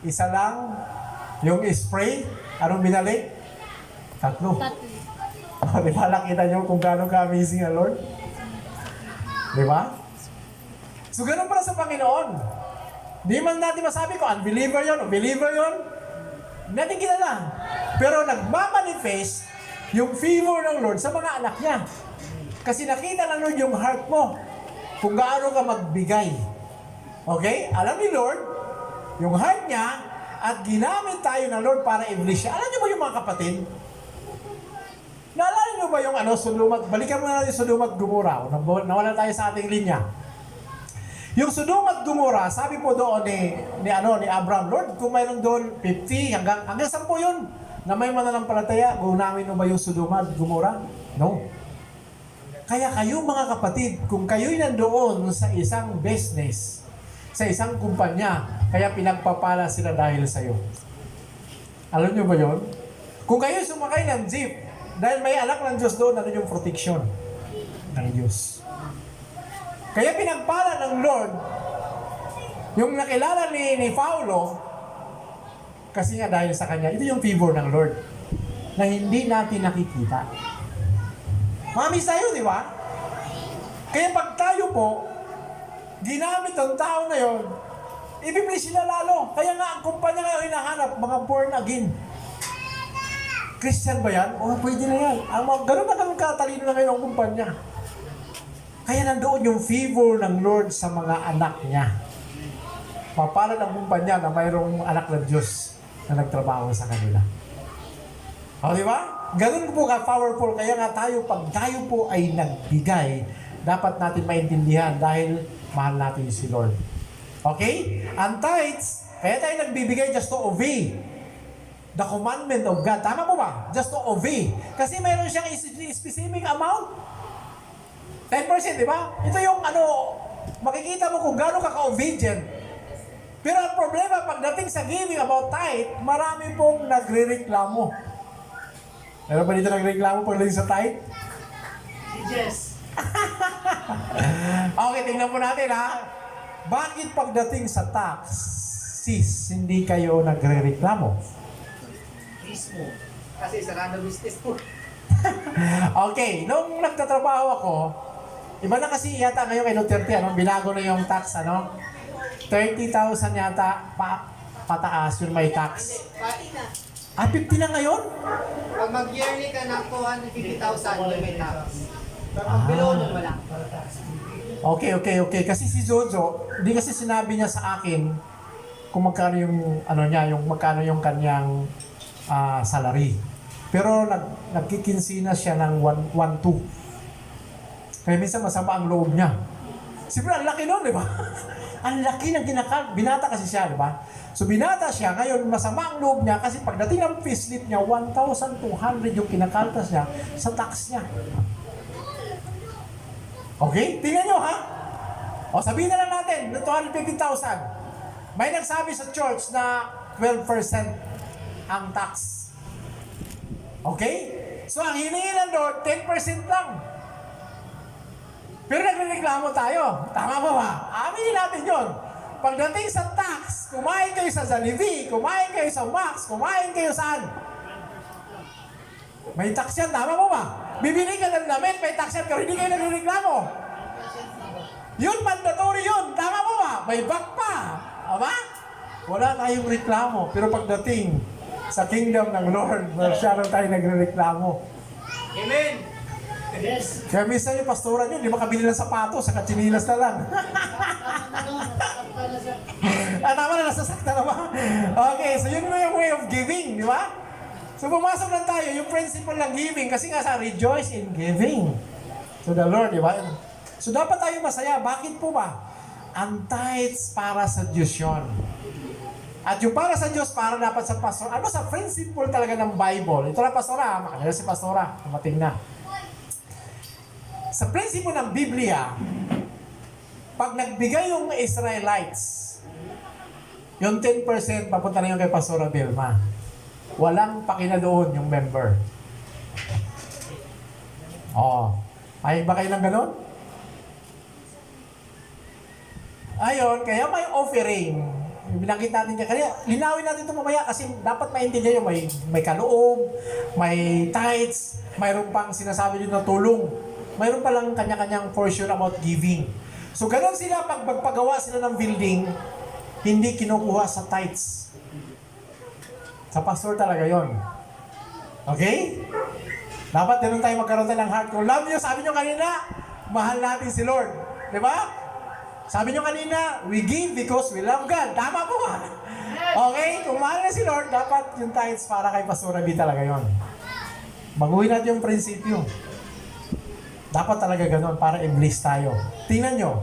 Isa lang, yung spray. Anong binalik? Tatlo. Di ba, nakita nyo kung gano'ng ka-amazing ang Lord? Di ba? So, ganun pala sa Panginoon. Di man natin masabi ko, unbeliever yun, o believer yun. Hindi natin kilala. Pero nagmamanifest yung favor ng Lord sa mga anak niya. Kasi nakita ng Lord yung heart mo. Kung gaano ka magbigay. Okay? Alam ni Lord, yung heart niya, at ginamit tayo ng Lord para i-bless siya. Alam niyo ba yung mga kapatid? Naalala niyo ba yung Sodom at, balikan mo na natin Sodom at Gomora. Nawala tayo sa ating linya. Yung Sodom at Gomora, sabi po doon ni Abraham, Lord, kung mayroon doon 50 hanggang 10 yun, na may mananampalataya, gunamin mo ba yung Sodom at Gomora? No. Kaya kayo mga kapatid, kung kayo'y nandoon sa isang business, sa isang kumpanya, kaya pinagpapala sila dahil sa'yo. Alam niyo ba yon? Kung kayo sumakay ng jeep, dahil may anak ng Diyos doon, ano yung protection ng Diyos. Kaya pinagpala ng Lord, yung nakilala ni Paulo, kasi nga dahil sa kanya, ito yung favor ng Lord, na hindi natin nakikita. Mami sa'yo, di ba? Kaya pag tayo po, ginamit ang tao na yon, i-bless sila lalo. Kaya nga, ang kumpanya ngayon hinahanap, mga born again. Christian ba yan? O, pwede na yan. Ganun na kang katalino na ngayon ang kumpanya. Kaya nandoon yung favor ng Lord sa mga anak niya. Mapalad ang kumpanya na mayroong anak ng Diyos na nagtrabaho sa kanila. O, di ba? Ganun po ka-powerful. Kaya nga tayo, pag tayo po ay nagbigay, dapat natin maintindihan dahil mahal natin si Lord. Okay? Ang tithes, kaya tayo nagbibigay just to obey the commandment of God. Tama po ba? Just to obey. Kasi mayroon siyang specific amount. 10%, di ba? Ito yung makikita mo kung gaano ka ka-obedient. Pero ang problema, pagdating sa giving about tithe, marami pong nagre-reklamo. Meron ba dito nagre-reklamo pagdating sa tithe? Yes. Okay, tingnan po natin ha. Bakit pagdating sa taxes, hindi kayo nagre-reklamo? Mismo. Kasi sarado business po. Okay, nung nagtatrabaho ako, iba na kasi yata ngayon kay Duterte, binago na yung tax, 30,000 yata pataas yung may tax. Pati na. 50 na ngayon? Pag mag-yearly ka ng 250,000, yung may tax. Pero pag below nun, wala. Okay. Kasi si Jojo, hindi kasi sinabi niya sa akin kung magkano yung magkano yung kanyang salary. Pero nagkikinsina siya ng 1.2. Kaya minsan masama ang loob niya. Siyempre, ang laki nun, di ba? Ang laki ng binata kasi siya, di ba? So binata siya, ngayon masama ang loob niya kasi pagdating ng payslip niya, 1,200 yung kinakaltas niya sa tax niya. Okay? Tingnan nyo, ha? O sabihin na lang natin, 250,000. May nagsabi sa church na 12% ang tax. Okay? So ang hiningi ng Lord, 10% lang. Pero nagreklamo tayo. Tama ba ba? Aminin natin yun. Pagdating sa tax, kumain kayo sa Jollibee, kumain kayo sa Max, kumain kayo saan? May tax yan, tama mo ba? Bibili ka ng damit, may tax yan, pero hindi kayo nagreklamo. Yun, mandatory yun. Tama mo ba? May back pa. Aba? Wala tayong reklamo. Pero pagdating sa kingdom ng Lord, masyado tayo nagreklamo. Amen! Yes. Kaya minsan yung pastoran yun, di makabili ng sapatos, sa katsinilas na lang. Tama na, nasasakta na ba? Okay, so yun yung way of giving, di ba? So pumasok lang tayo, yung principle ng giving, kasi nga sa rejoice in giving to the Lord, di ba? So dapat tayo masaya. Bakit po ba? Ang tithes para sa Diyos yun. At yung para sa Diyos, para dapat sa pastor. Ano sa principle talaga ng Bible? Ito na pastora, makanila si pastora, tumating na. Sa prinsipyo ng Biblia, pag nagbigay yung Israelites, yung 10% papunta na yung kay Pastora Vilma. Walang pakina doon yung member. Ay ba kayo ng ganun? Ayon, kaya may offering. Binanggit natin kaya linawin natin ito mamaya kasi dapat maintindihan yung may kaloob, may tithes, mayroon pang sinasabi din na tulong. Mayroon palang kanya-kanyang portion about giving. So, ganun sila pag magpagawa sila ng building, hindi kinukuha sa tithes. Sa pastor talaga yon. Okay? Dapat ganun tayo magkaroon tayo ng heart. Kung love nyo, sabi nyo kanina, mahal natin si Lord. Di ba? Sabi nyo kanina, we give because we love God. Tama po ba? Okay? Kung mahal na si Lord, dapat yung tithes para kay Pastor Rabi talaga yon. Baguhin natin yung prinsipyo. Dapat talaga ganun para i-bless tayo. Tingnan nyo.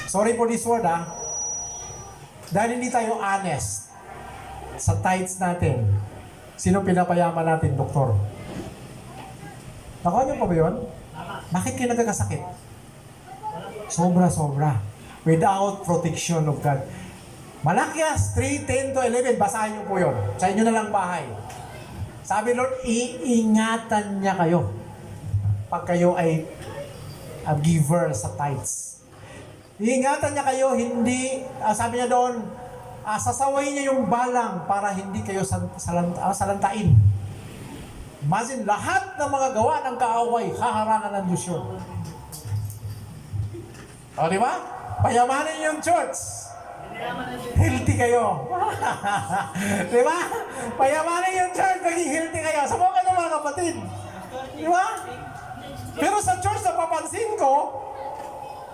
Sorry for this word, ha? Dahil hindi tayo honest sa tithes natin. Sino pinapayaman natin, doktor? Nakuha nyo pa ba yun? Bakit kayo nagkakasakit? Sobra. Without protection of God. Malakias 3:10-11, basahin nyo po yun. Sa inyo na lang bahay. Sabi Lord, iingatan niya kayo pag kayo ay a giver sa tithes. Iingatan niya kayo, hindi, sabi niya doon, sasawayin niya yung balang para hindi kayo salantain. Imagine, lahat ng mga gawa ng kaaway, haharangan ng Diyos yun. O, di ba? Payamanin yung church. Healthy kayo. Di ba? Payamanin yung church, maging healthy kayo. Sabaw kayo mga kapatid. Di ba? Pero sa church, napapansin ko,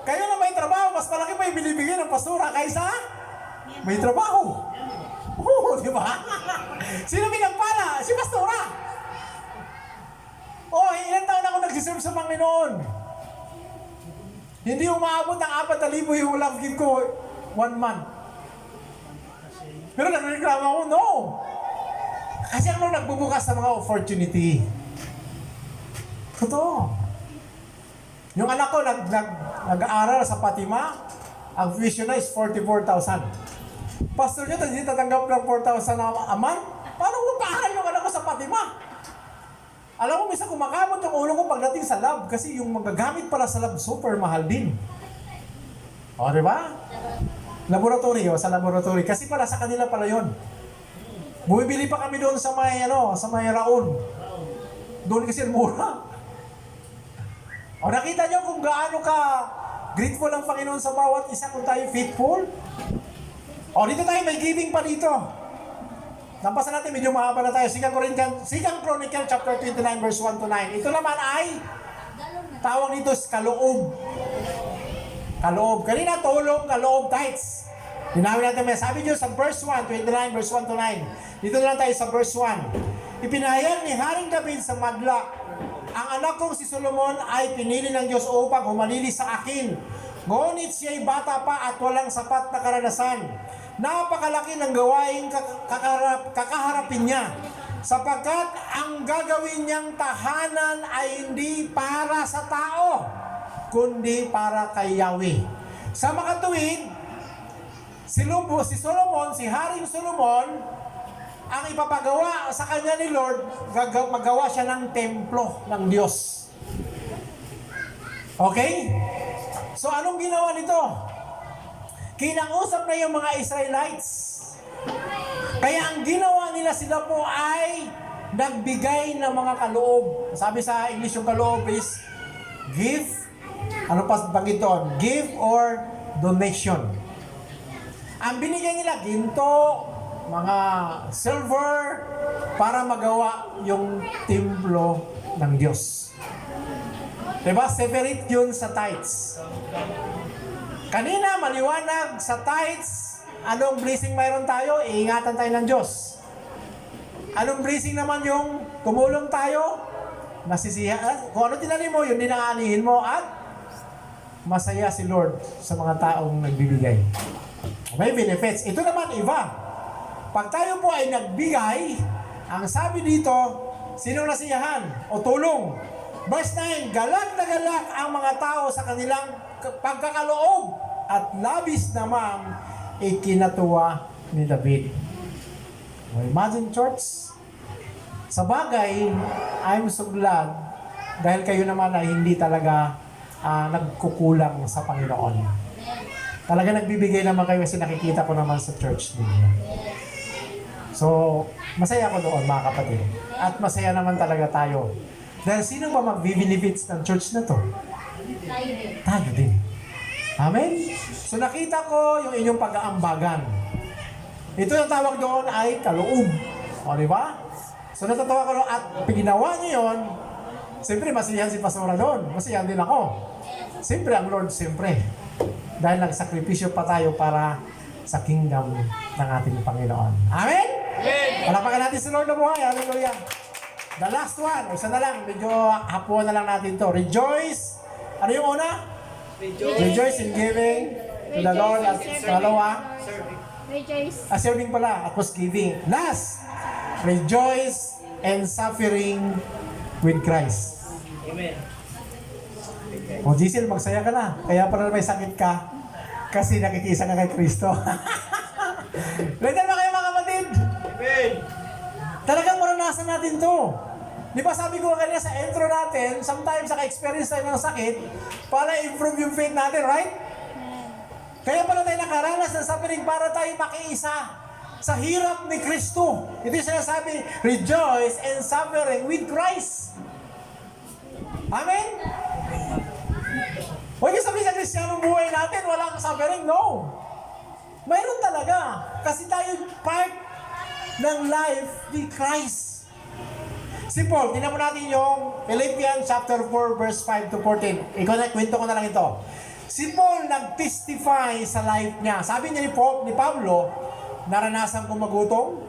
kayo na may trabaho, mas malaki pa yung binibigyan ng pastora kaysa may trabaho. Oo, di ba? Sino pinagpala? Si pastora. Ilang taon ako nagsiserve sa Panginoon. Hindi umaabot ng 4,000 yung love gift ko 1 month. Pero nagreklamo ako, no. Kasi ako nagbubukas sa mga opportunity. Totoo. Yung anak ko nag-aaral sa Fatima, ang vision na is 44,000. Pastor niya, hindi tatanggap ng 4,000 a month? Paano ko paaral yung anak ko sa Fatima? Alam mo, minsan kumakamot yung ulo ko pagdating sa lab kasi yung magagamit para sa lab, super mahal din. O, di ba? Laboratory, sa laboratory. Kasi pala sa kanila pala yun. Bumibili pa kami doon sa may Raon. Doon kasi mura. O, nakita nyo kung gaano ka grateful ang Panginoon sa bawat isa kung tayo faithful? O, dito tayo, may giving pa dito. Nampasan natin, medyo mahaba na tayo. 2 Chronicle chapter 29 verse 1 to 9. Ito naman ay tawag dito kaloob. Kaloob. Kanina tulong, kaloob, tithes. Linawin natin may sabi Diyos sa verse 1, 29 verse 1 to 9. Dito na lang tayo sa verse 1. Ipinahayag ni Haring David sa madla, ang anak kong si Solomon ay pinili ng Diyos upang humanili sa akin. Ngunit siya'y bata pa at walang sapat na karanasan. Napakalaki ng gawaing kakaharapin niya, sapagkat ang gagawin niyang tahanan ay hindi para sa tao, kundi para kay Yahweh. Sa makatuwid, si Solomon, si Haring Solomon, ang ipapagawa sa kanya ni Lord, magawa siya ng templo ng Diyos. Okay? So anong ginawa nito? Kinausap na yung mga Israelites. Kaya ang ginawa nila, sila po ay nagbigay ng mga kaloob. Sabi sa English yung kaloob is give, ano pa bagay doon? Give or donation. Ang binigay nila, ginto, mga silver, para magawa yung templo ng Diyos. Diba? Separate yun sa tithes. Kanina, maliwanag sa tithes, anong blessing mayroon tayo? Iingatan tayo ng Diyos. Anong blessing naman yung tumulong tayo? Nasisiya. Kung ano tinanim mo, yun din ang aanihin mo at masaya si Lord sa mga taong nagbibigay. May benefits. Ito naman iba. Pag tayo po ay nagbigay, ang sabi dito, sinong nasiyahan o tulong? Verse 9, galak na galak ang mga tao sa kanilang pagkakaloob at labis namang ikinatuwa ni David. Imagine, church, sa bagay, I'm so glad dahil kayo naman ay hindi talaga nagkukulang sa Panginoon. Talaga nagbibigay naman kayo kasi nakikita ko naman sa church ninyo. So, masaya ako doon, mga kapatid. At masaya naman talaga tayo. Dahil sino ba mag-benefits ng church na to? Tayo din. Amen? So nakita ko yung inyong pag-aambagan. Ito yung tawag doon ay kaloob. O, di ba? So natatawa ko doon at ginawa niyo yun, siyempre masiyahan si Pastora doon. Masiyahan din ako. Siyempre ang Lord, siyempre. Dahil nagsakripisyo pa tayo para sa kingdom ng ating Panginoon. Amen? Palakpakan natin si Lord na buhay. Hallelujah. The last one, isa na lang, medyo hapuan na lang natin to. Rejoice. Ano yung una? Rejoice in giving to the Lord. At pangalawa, Rejoice. serving pala. At was giving. Last, rejoice and suffering with Christ. Amen. O Giselle, magsaya ka na. Kaya pala may sakit ka kasi nakikisa ka kay Kristo. Ready ba kayo, mga kapatid? Amen. Talagang maranasan natin to. Di ba sabi ko kanina sa intro natin, sometimes naka-experience tayo ng sakit para improve yung faith natin, right? Kaya pala tayo nakaranas ng suffering para tayo makiisa sa hirap ni Kristo. Ito yung sinasabi, rejoice and suffering with Christ. Amen? Huwag yung sabihin sa Kristiyanong buhay natin, walang suffering. No. Mayroon talaga. Kasi tayo part ng life ni Christ. Si Paul, tingnan mo natin yung Philippians chapter 4 verse 5 to 14. Kwento ko na lang ito. Si Paul nag-testify sa life niya. Sabi niya ni Pablo, naranasan ko magutom,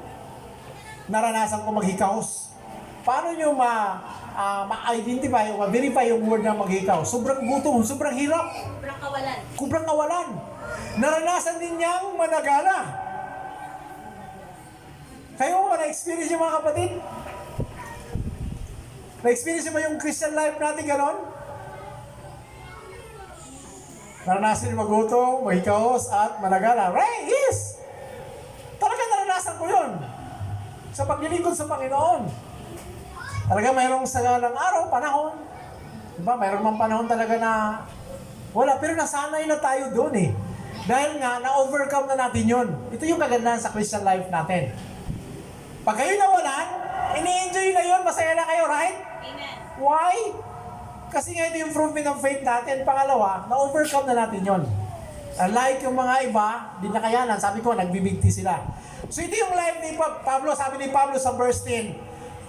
naranasan ko maghikaos. Paano nyo ma-identify o ma-verify yung word na maghikaw? Sobrang gutom, sobrang hirap. Sobrang kawalan. Naranasan din niyang managana. Kayo ba na-experience yung mga kapatid? Na-experience ba yung Christian life natin ganon? Naranasan yung magutom, mahikaos, at managana. Right? Yes! Talaga naranasan ko yun. Sa paglilingkod sa Panginoon. Talaga mayroong sa ng araw, panahon. Diba? Mayroong mang panahon talaga na wala. Pero nasanay na tayo doon eh. Dahil nga, na-overcome na natin yun. Ito yung kagandahan sa Christian life natin. Pag kayo nawalan, ini-enjoy na yun, masaya na kayo, right? Amen. Why? Kasi nga ito yung improvement ng faith natin. Pangalawa, na-overcome na natin yun. Unlike yung mga iba, di nakayanan. Sabi ko, nagbibigti sila. So ito yung life ni Pablo. Sabi ni Pablo sa verse 10,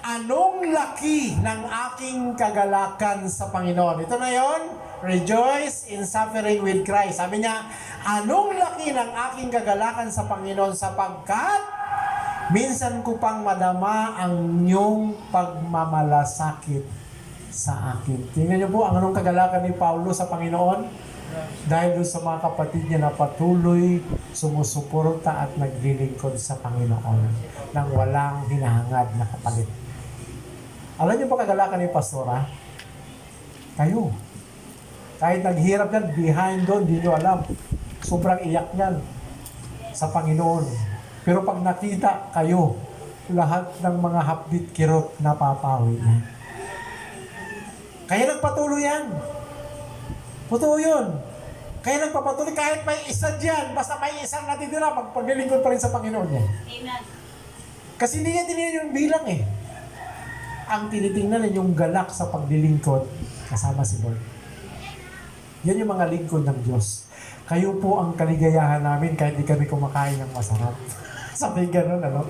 anong laki ng aking kagalakan sa Panginoon? Ito na yon. Rejoice in suffering with Christ. Sabi niya, anong laki ng aking kagalakan sa Panginoon sapagkat minsan ko pang madama ang inyong pagmamalasakit sa akin. Tingnan niyo po ang anong kagalakan ni Paulo sa Panginoon dahil doon sa mga kapatid niya na patuloy sumusuporta at naglilingkod sa Panginoon nang walang hinahangad na kapalit. Alam niyo po kagalakan ni Pastora? Kayo. Kahit naghirap yan, behind doon, di nyo alam. Sobrang iyak yan sa Panginoon. Pero pag nakita kayo, lahat ng mga hapdit kirot napapawi na. Kaya nagpatuloy yan. Totoo yun. Kaya nagpapatuloy kahit may isa dyan, basta may isang natitira, magpaglilingkod pa rin sa Panginoon niya. Amen. Kasi hindi niya tinignan yung bilang eh. Ang tinitingnan niya yung galak sa paglilingkod kasama si Lord. Yan yung mga lingkod ng Diyos. Kayo po ang kaligayahan namin kahit di kami kumakain ng masarap. Sabi ganun, ano?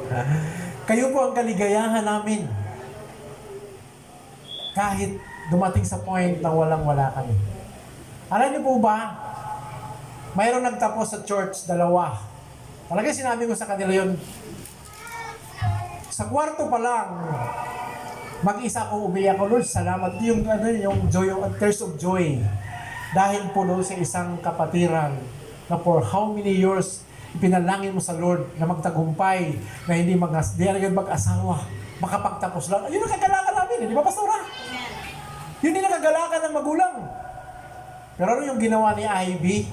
Kayo po ang kaligayahan namin. Kahit dumating sa point na walang-wala kami. Alam niyo po ba, mayroong nagtapos sa church, 2. Talaga sinabi ko sa kanila yun. Sa kwarto pa lang, mag-isa akong umiyak ko, Lord, salamat. Yung joy, yung tears of joy. Dahil po doon sa isang kapatiran na for how many years ipinalangin mo sa Lord na magtagumpay, na hindi agad mag-asawa, makapagtapos lang. Yun ang kagalakan namin, di ba, Pastora? Yun din ang kagalakan ng magulang. Pero ano yung ginawa ni Ivy?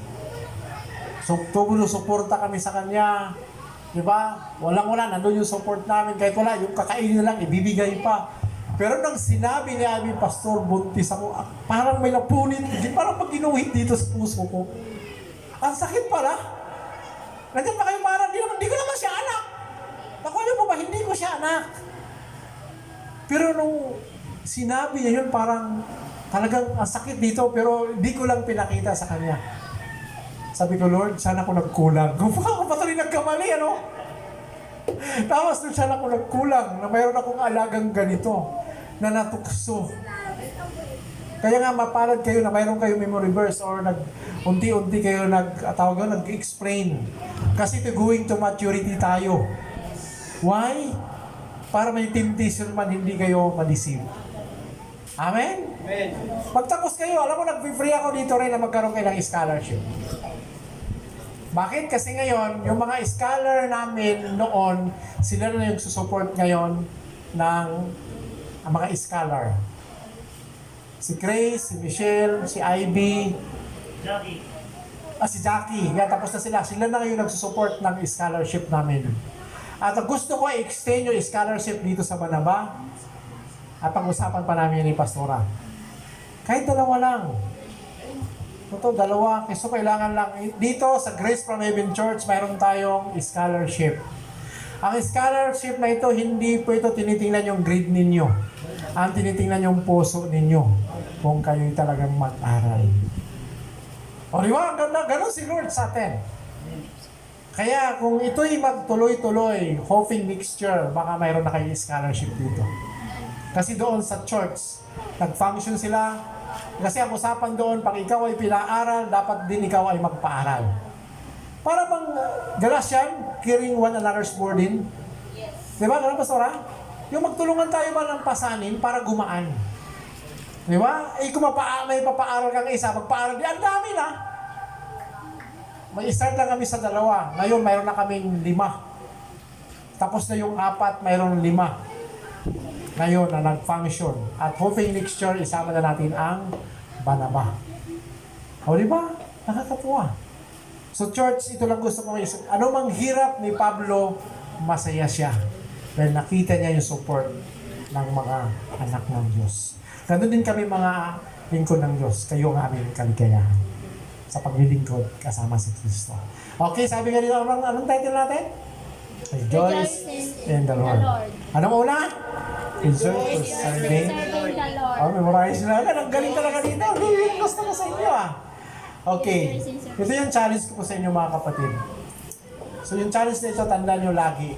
So, suporta kami sa kanya. Di ba? Walang-wala, nandun yung support namin. Kahit wala, yung kakainin na lang, ibibigay pa. Pero nang sinabi ni Ivy, Pastor, buntis ako, parang may napunit, parang pag-inuhit dito sa puso ko. Ang sakit pala. Nandiyan pa kayo parang, hindi ko naman siya anak. Ako niyo po ba, hindi ko siya anak. Pero nung sinabi niya yun, parang talagang ang sakit dito, pero hindi ko lang pinakita sa kanya. Sabi ko, Lord, sana ako nagkulang. Kung ako patuloy nagkamali, ano? Tapos doon sana ako nagkulang na mayroon akong alagang ganito na natukso. Kaya nga mapalad kayo na mayroon kayo memory verse or unti-unti kayo nag-explain. Kasi to going to maturity tayo. Why? Para may temptation man hindi kayo ma-deceive. Amen? Amen. Pagtapos kayo, alam mo, nag-free ako dito rin na magkaroon kayo ng scholarship. Bakit? Kasi ngayon, yung mga scholar namin noon, sila na yung susupport ngayon ng mga scholar. Si Grace, si Michelle, si Ivy, Jackie. si Jackie. Yan, tapos na sila. Sila na ngayon nagsusupport ng scholarship namin. At gusto ko i-extend yung scholarship dito sa Banaba. At pag-usapan pa namin ni Pastora. Kahit 2 lang. Ito, 2. Kasi kailangan lang. Dito sa Grace from Heaven Church, mayroon tayong scholarship. Ang scholarship na ito, hindi po ito tinitingnan yung grade ninyo. Ang tinitingnan yung puso ninyo. Kung kayo talagang mag-aral. O di ba? Ganun si Lord sa atin. Kaya kung ito'y magtuloy-tuloy, hoping mixture, baka mayroon na kayo scholarship dito. Kasi doon sa church, nag-function sila. Kasi ang usapan doon, pag ikaw ay pinaaral, dapat din ikaw ay magpaaral. Para bang Galatian, carrying one another's burden. Di ba? Ganun, Pastora? Yung magtulungan tayo ba ng pasanin para gumaan. Di ba? Eh kung may papaaral kang isa, magpaaral di, ang dami na. May start lang kami sa 2. Ngayon, mayroon na kaming 5. Tapos na yung 4, mayroon 5. Ngayon na nag-function. At hoping next year, isama na natin ang Banaba. O di ba? Nakakatuwa. So church, ito lang gusto kong isip. Ano mang hirap ni Pablo, masaya siya. Dahil nakita niya yung support ng mga anak ng Diyos. Ganun din kami mga lingkod ng Diyos. Kayo ang aming kaligayahan sa paglilingkod kasama si Kristo. Okay, sabi nga dito, anong title natin? Rejoice in the Lord. Anong una? Rejoice serving. Serving the Lord. Oh, memorize na agad. Ang galing talaga dito. Gusto ko sa inyo ah. Okay. Ito yung challenge ko po sa inyo mga kapatid. So yung challenge na ito, tandaan nyo lagi.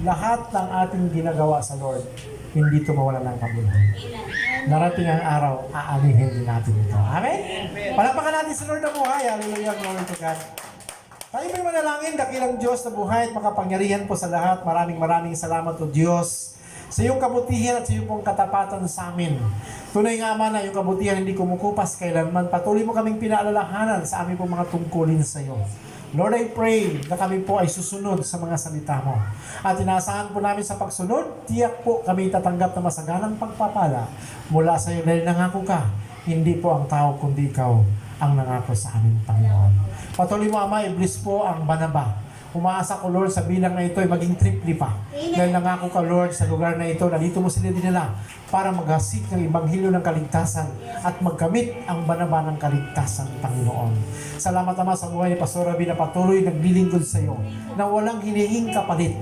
Lahat ng ating ginagawa sa Lord, hindi ito mawala ng kabuluhan. Narating ang araw, aanihin din natin ito. Amen? Palapakan natin sa Lord na buhay. Hallelujah, glory to God. Tayo may manalangin, dakilang Diyos na buhay at makapangyarihan po sa lahat. Maraming salamat o Diyos sa iyong kabutihan at sa iyong pong katapatan sa amin. Tunay nga Ama na iyong kabutihan hindi kumukupas kailanman. Patuloy mo kaming pinaalalahanan sa aming pong mga tungkulin sa iyo. Lord, I pray na kami po ay susunod sa mga salita mo. At inaasahan po namin sa pagsunod, tiyak po kami tatanggap na masaganang pagpapala mula sa iyo dahil nangako ka, hindi po ang tao kundi ikaw ang nangako sa amin, Panginoon. Patuloy mo, Ama, i-bless po ang Banaba. Umaasa ko, Lord, sa bilang na ito ay maging tripli pa. Dahil nangako ka, Lord, sa lugar na ito na dito mo sila dinala para maghasik ng ibanghilyo ng kaligtasan at magkamit ang Banaba ng kaligtasan, Panginoon. Salamat, Ama, sa buhay ni Pastor Rabi na patuloy naglilingkod sa iyo na walang hinihing kapalit,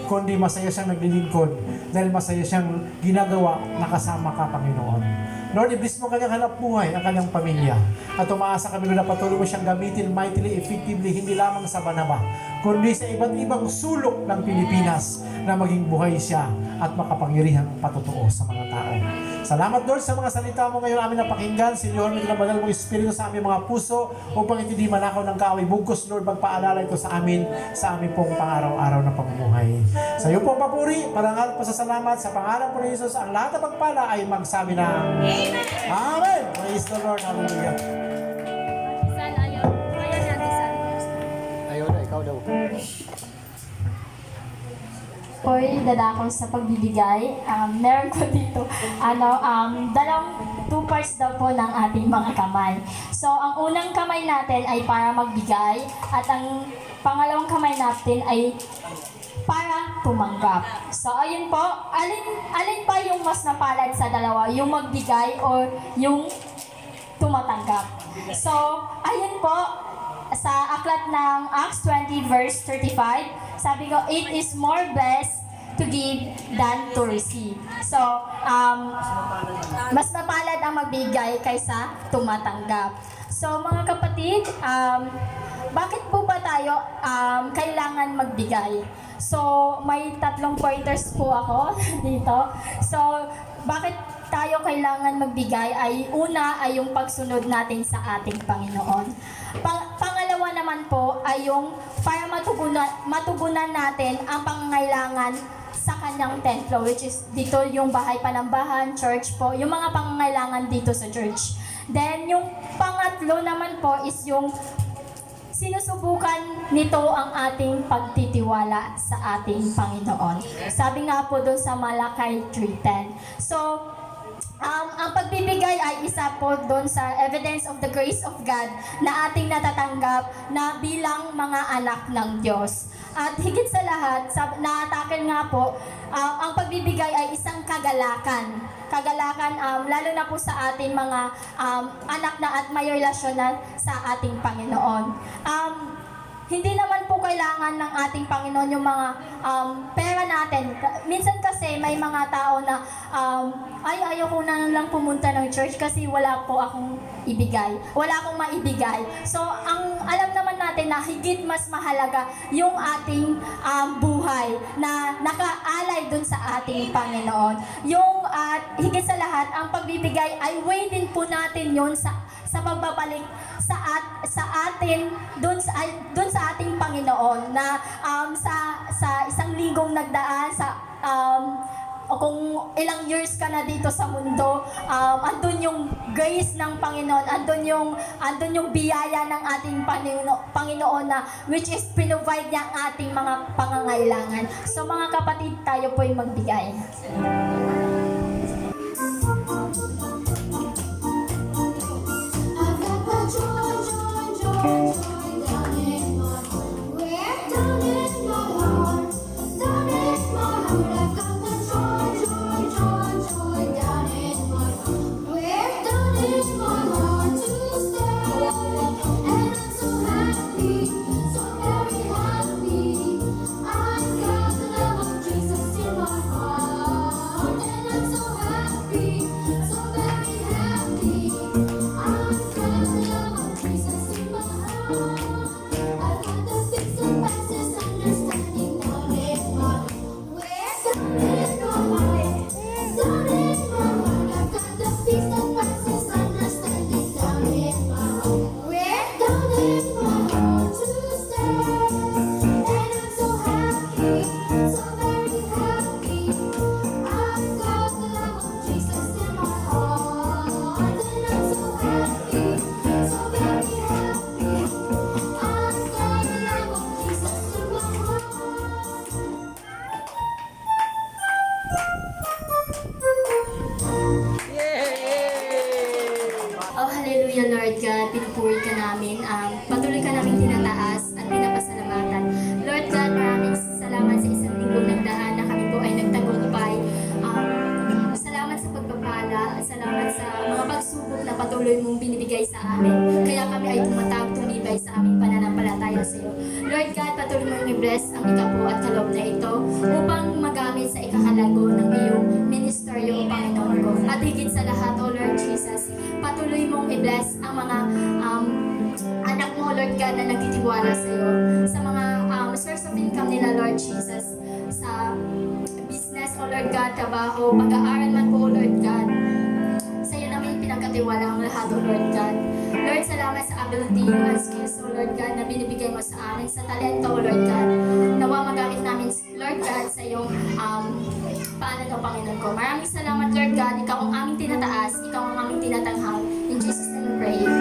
kundi masaya siyang naglilingkod dahil masaya siyang ginagawa na kasama ka, Panginoon. Lord, i-bless mo kanyang hanap buhay, ang kanyang pamilya. At umaasa kami na patuloy mo siyang gamitin mightily, effectively, hindi lamang sa Banaba, kundi sa iba't ibang sulok ng Pilipinas na maging buhay siya at makapangyarihang patotoo sa mga tao. Salamat, Lord, sa mga salita mo ngayon amin napakinggan. Sinihon mo ng banal mong Espiritu sa aming mga puso upang ito di manakaw ng kaaway bugkos, Lord, magpaalala ito sa amin pong pang-araw-araw na pamumuhay. Sa iyo pong papuri, parangal po sa salamat sa pangalan po ni Jesus, ang lahat ng pagpala ay magsabi na Amen! Amen! Praise the Lord! Hallelujah! San, ayaw. Ayaw natin, San. Ayaw na, ikaw daw. Po'y dadako sa pagbibigay. Meron ko dito, two parts daw po ng ating mga kamay. So, ang unang kamay natin ay para magbigay at ang pangalawang kamay natin ay para tumanggap. So, ayun po, alin pa yung mas napalad sa dalawa? Yung magbigay o yung tumatanggap? So, ayun po, sa aklat ng Acts 20 verse 35, sabi ko, it is more blessed to give than to receive. So, mas napalad ang magbigay kaysa tumatanggap. So, mga kapatid, bakit po ba tayo kailangan magbigay? So, may 3 pointers po ako dito. So, bakit tayo kailangan magbigay ay una ay yung pagsunod natin sa ating Panginoon. Pangalawa naman po ay yung para matugunan natin ang pangangailangan sa kanyang templo, which is dito yung bahay panambahan, church po, yung mga pangangailangan dito sa church. Then yung pangatlo naman po is yung sinusubukan nito ang ating pagtitiwala sa ating Panginoon. Sabi nga po doon sa Malakay 3:10. So, ang pagbibigay ay isa po doon sa evidence of the grace of God na ating natatanggap na bilang mga anak ng Diyos. At higit sa lahat, na-tackle nga po, ang pagbibigay ay isang kagalakan. Kagalakan, lalo na po sa ating mga anak na at may relasyon na sa ating Panginoon. Hindi naman po kailangan ng ating Panginoon yung mga pera natin. Minsan kasi may mga tao na ayaw ko na lang pumunta ng church kasi wala po akong ibigay. Wala akong maibigay. So, ang alam naman natin na higit mas mahalaga yung ating buhay na nakaalay dun sa ating Panginoon. Yung higit sa lahat, ang pagbibigay ay way din po natin yun sa pagbabalik sa atin doon sa ating Panginoon na sa isang linggong nagdaan o kung ilang years ka na dito sa mundo, andun yung grace ng Panginoon, andun yung biyaya ng ating Panginoon na which is pinrovide niya ang ating mga pangangailangan. So mga kapatid, tayo po'y magbigay. I've got the love of Jesus in my heart. Hallelujah, Lord God, pinupuri ka namin. Patuloy ka namin tinataas at pinapasalamatan. Lord God, maraming salamat sa isang linggo ng daan na kami po ay nagtagumpay. Salamat sa pagpapala, salamat sa mga pagsubok na patuloy mong binibigay sa amin. Kaya kami ay tumibay sa aming pananampalataya sa iyo. Lord God, patuloy mong i-bless ang ikapo at kaloob na ito upang magamit sa ikakalago ng iyong ministeryo, O Panginoon ko. At higit sa lahat, O Lord Jesus, patuloy mong i-bless ang mga anak mo, Lord God, na nagtitiwala sa iyo. Sa mga source of income nila, Lord Jesus, sa business, O Lord God, trabaho, pag-aaral man po, O Lord God. Sa iyo namin pinagkatiwala ang lahat, O Lord God. Lord, salamat sa ability and skills, O Lord God, na binibigay mo sa amin, sa talento, O Lord God. Nawa magamit namin, Lord God, sa iyong paanan, O Panginoon ko. Maraming salamat, Lord God. Ikaw ang aming tinataas, ikaw ang aming tinatanghal. In Jesus' name we pray.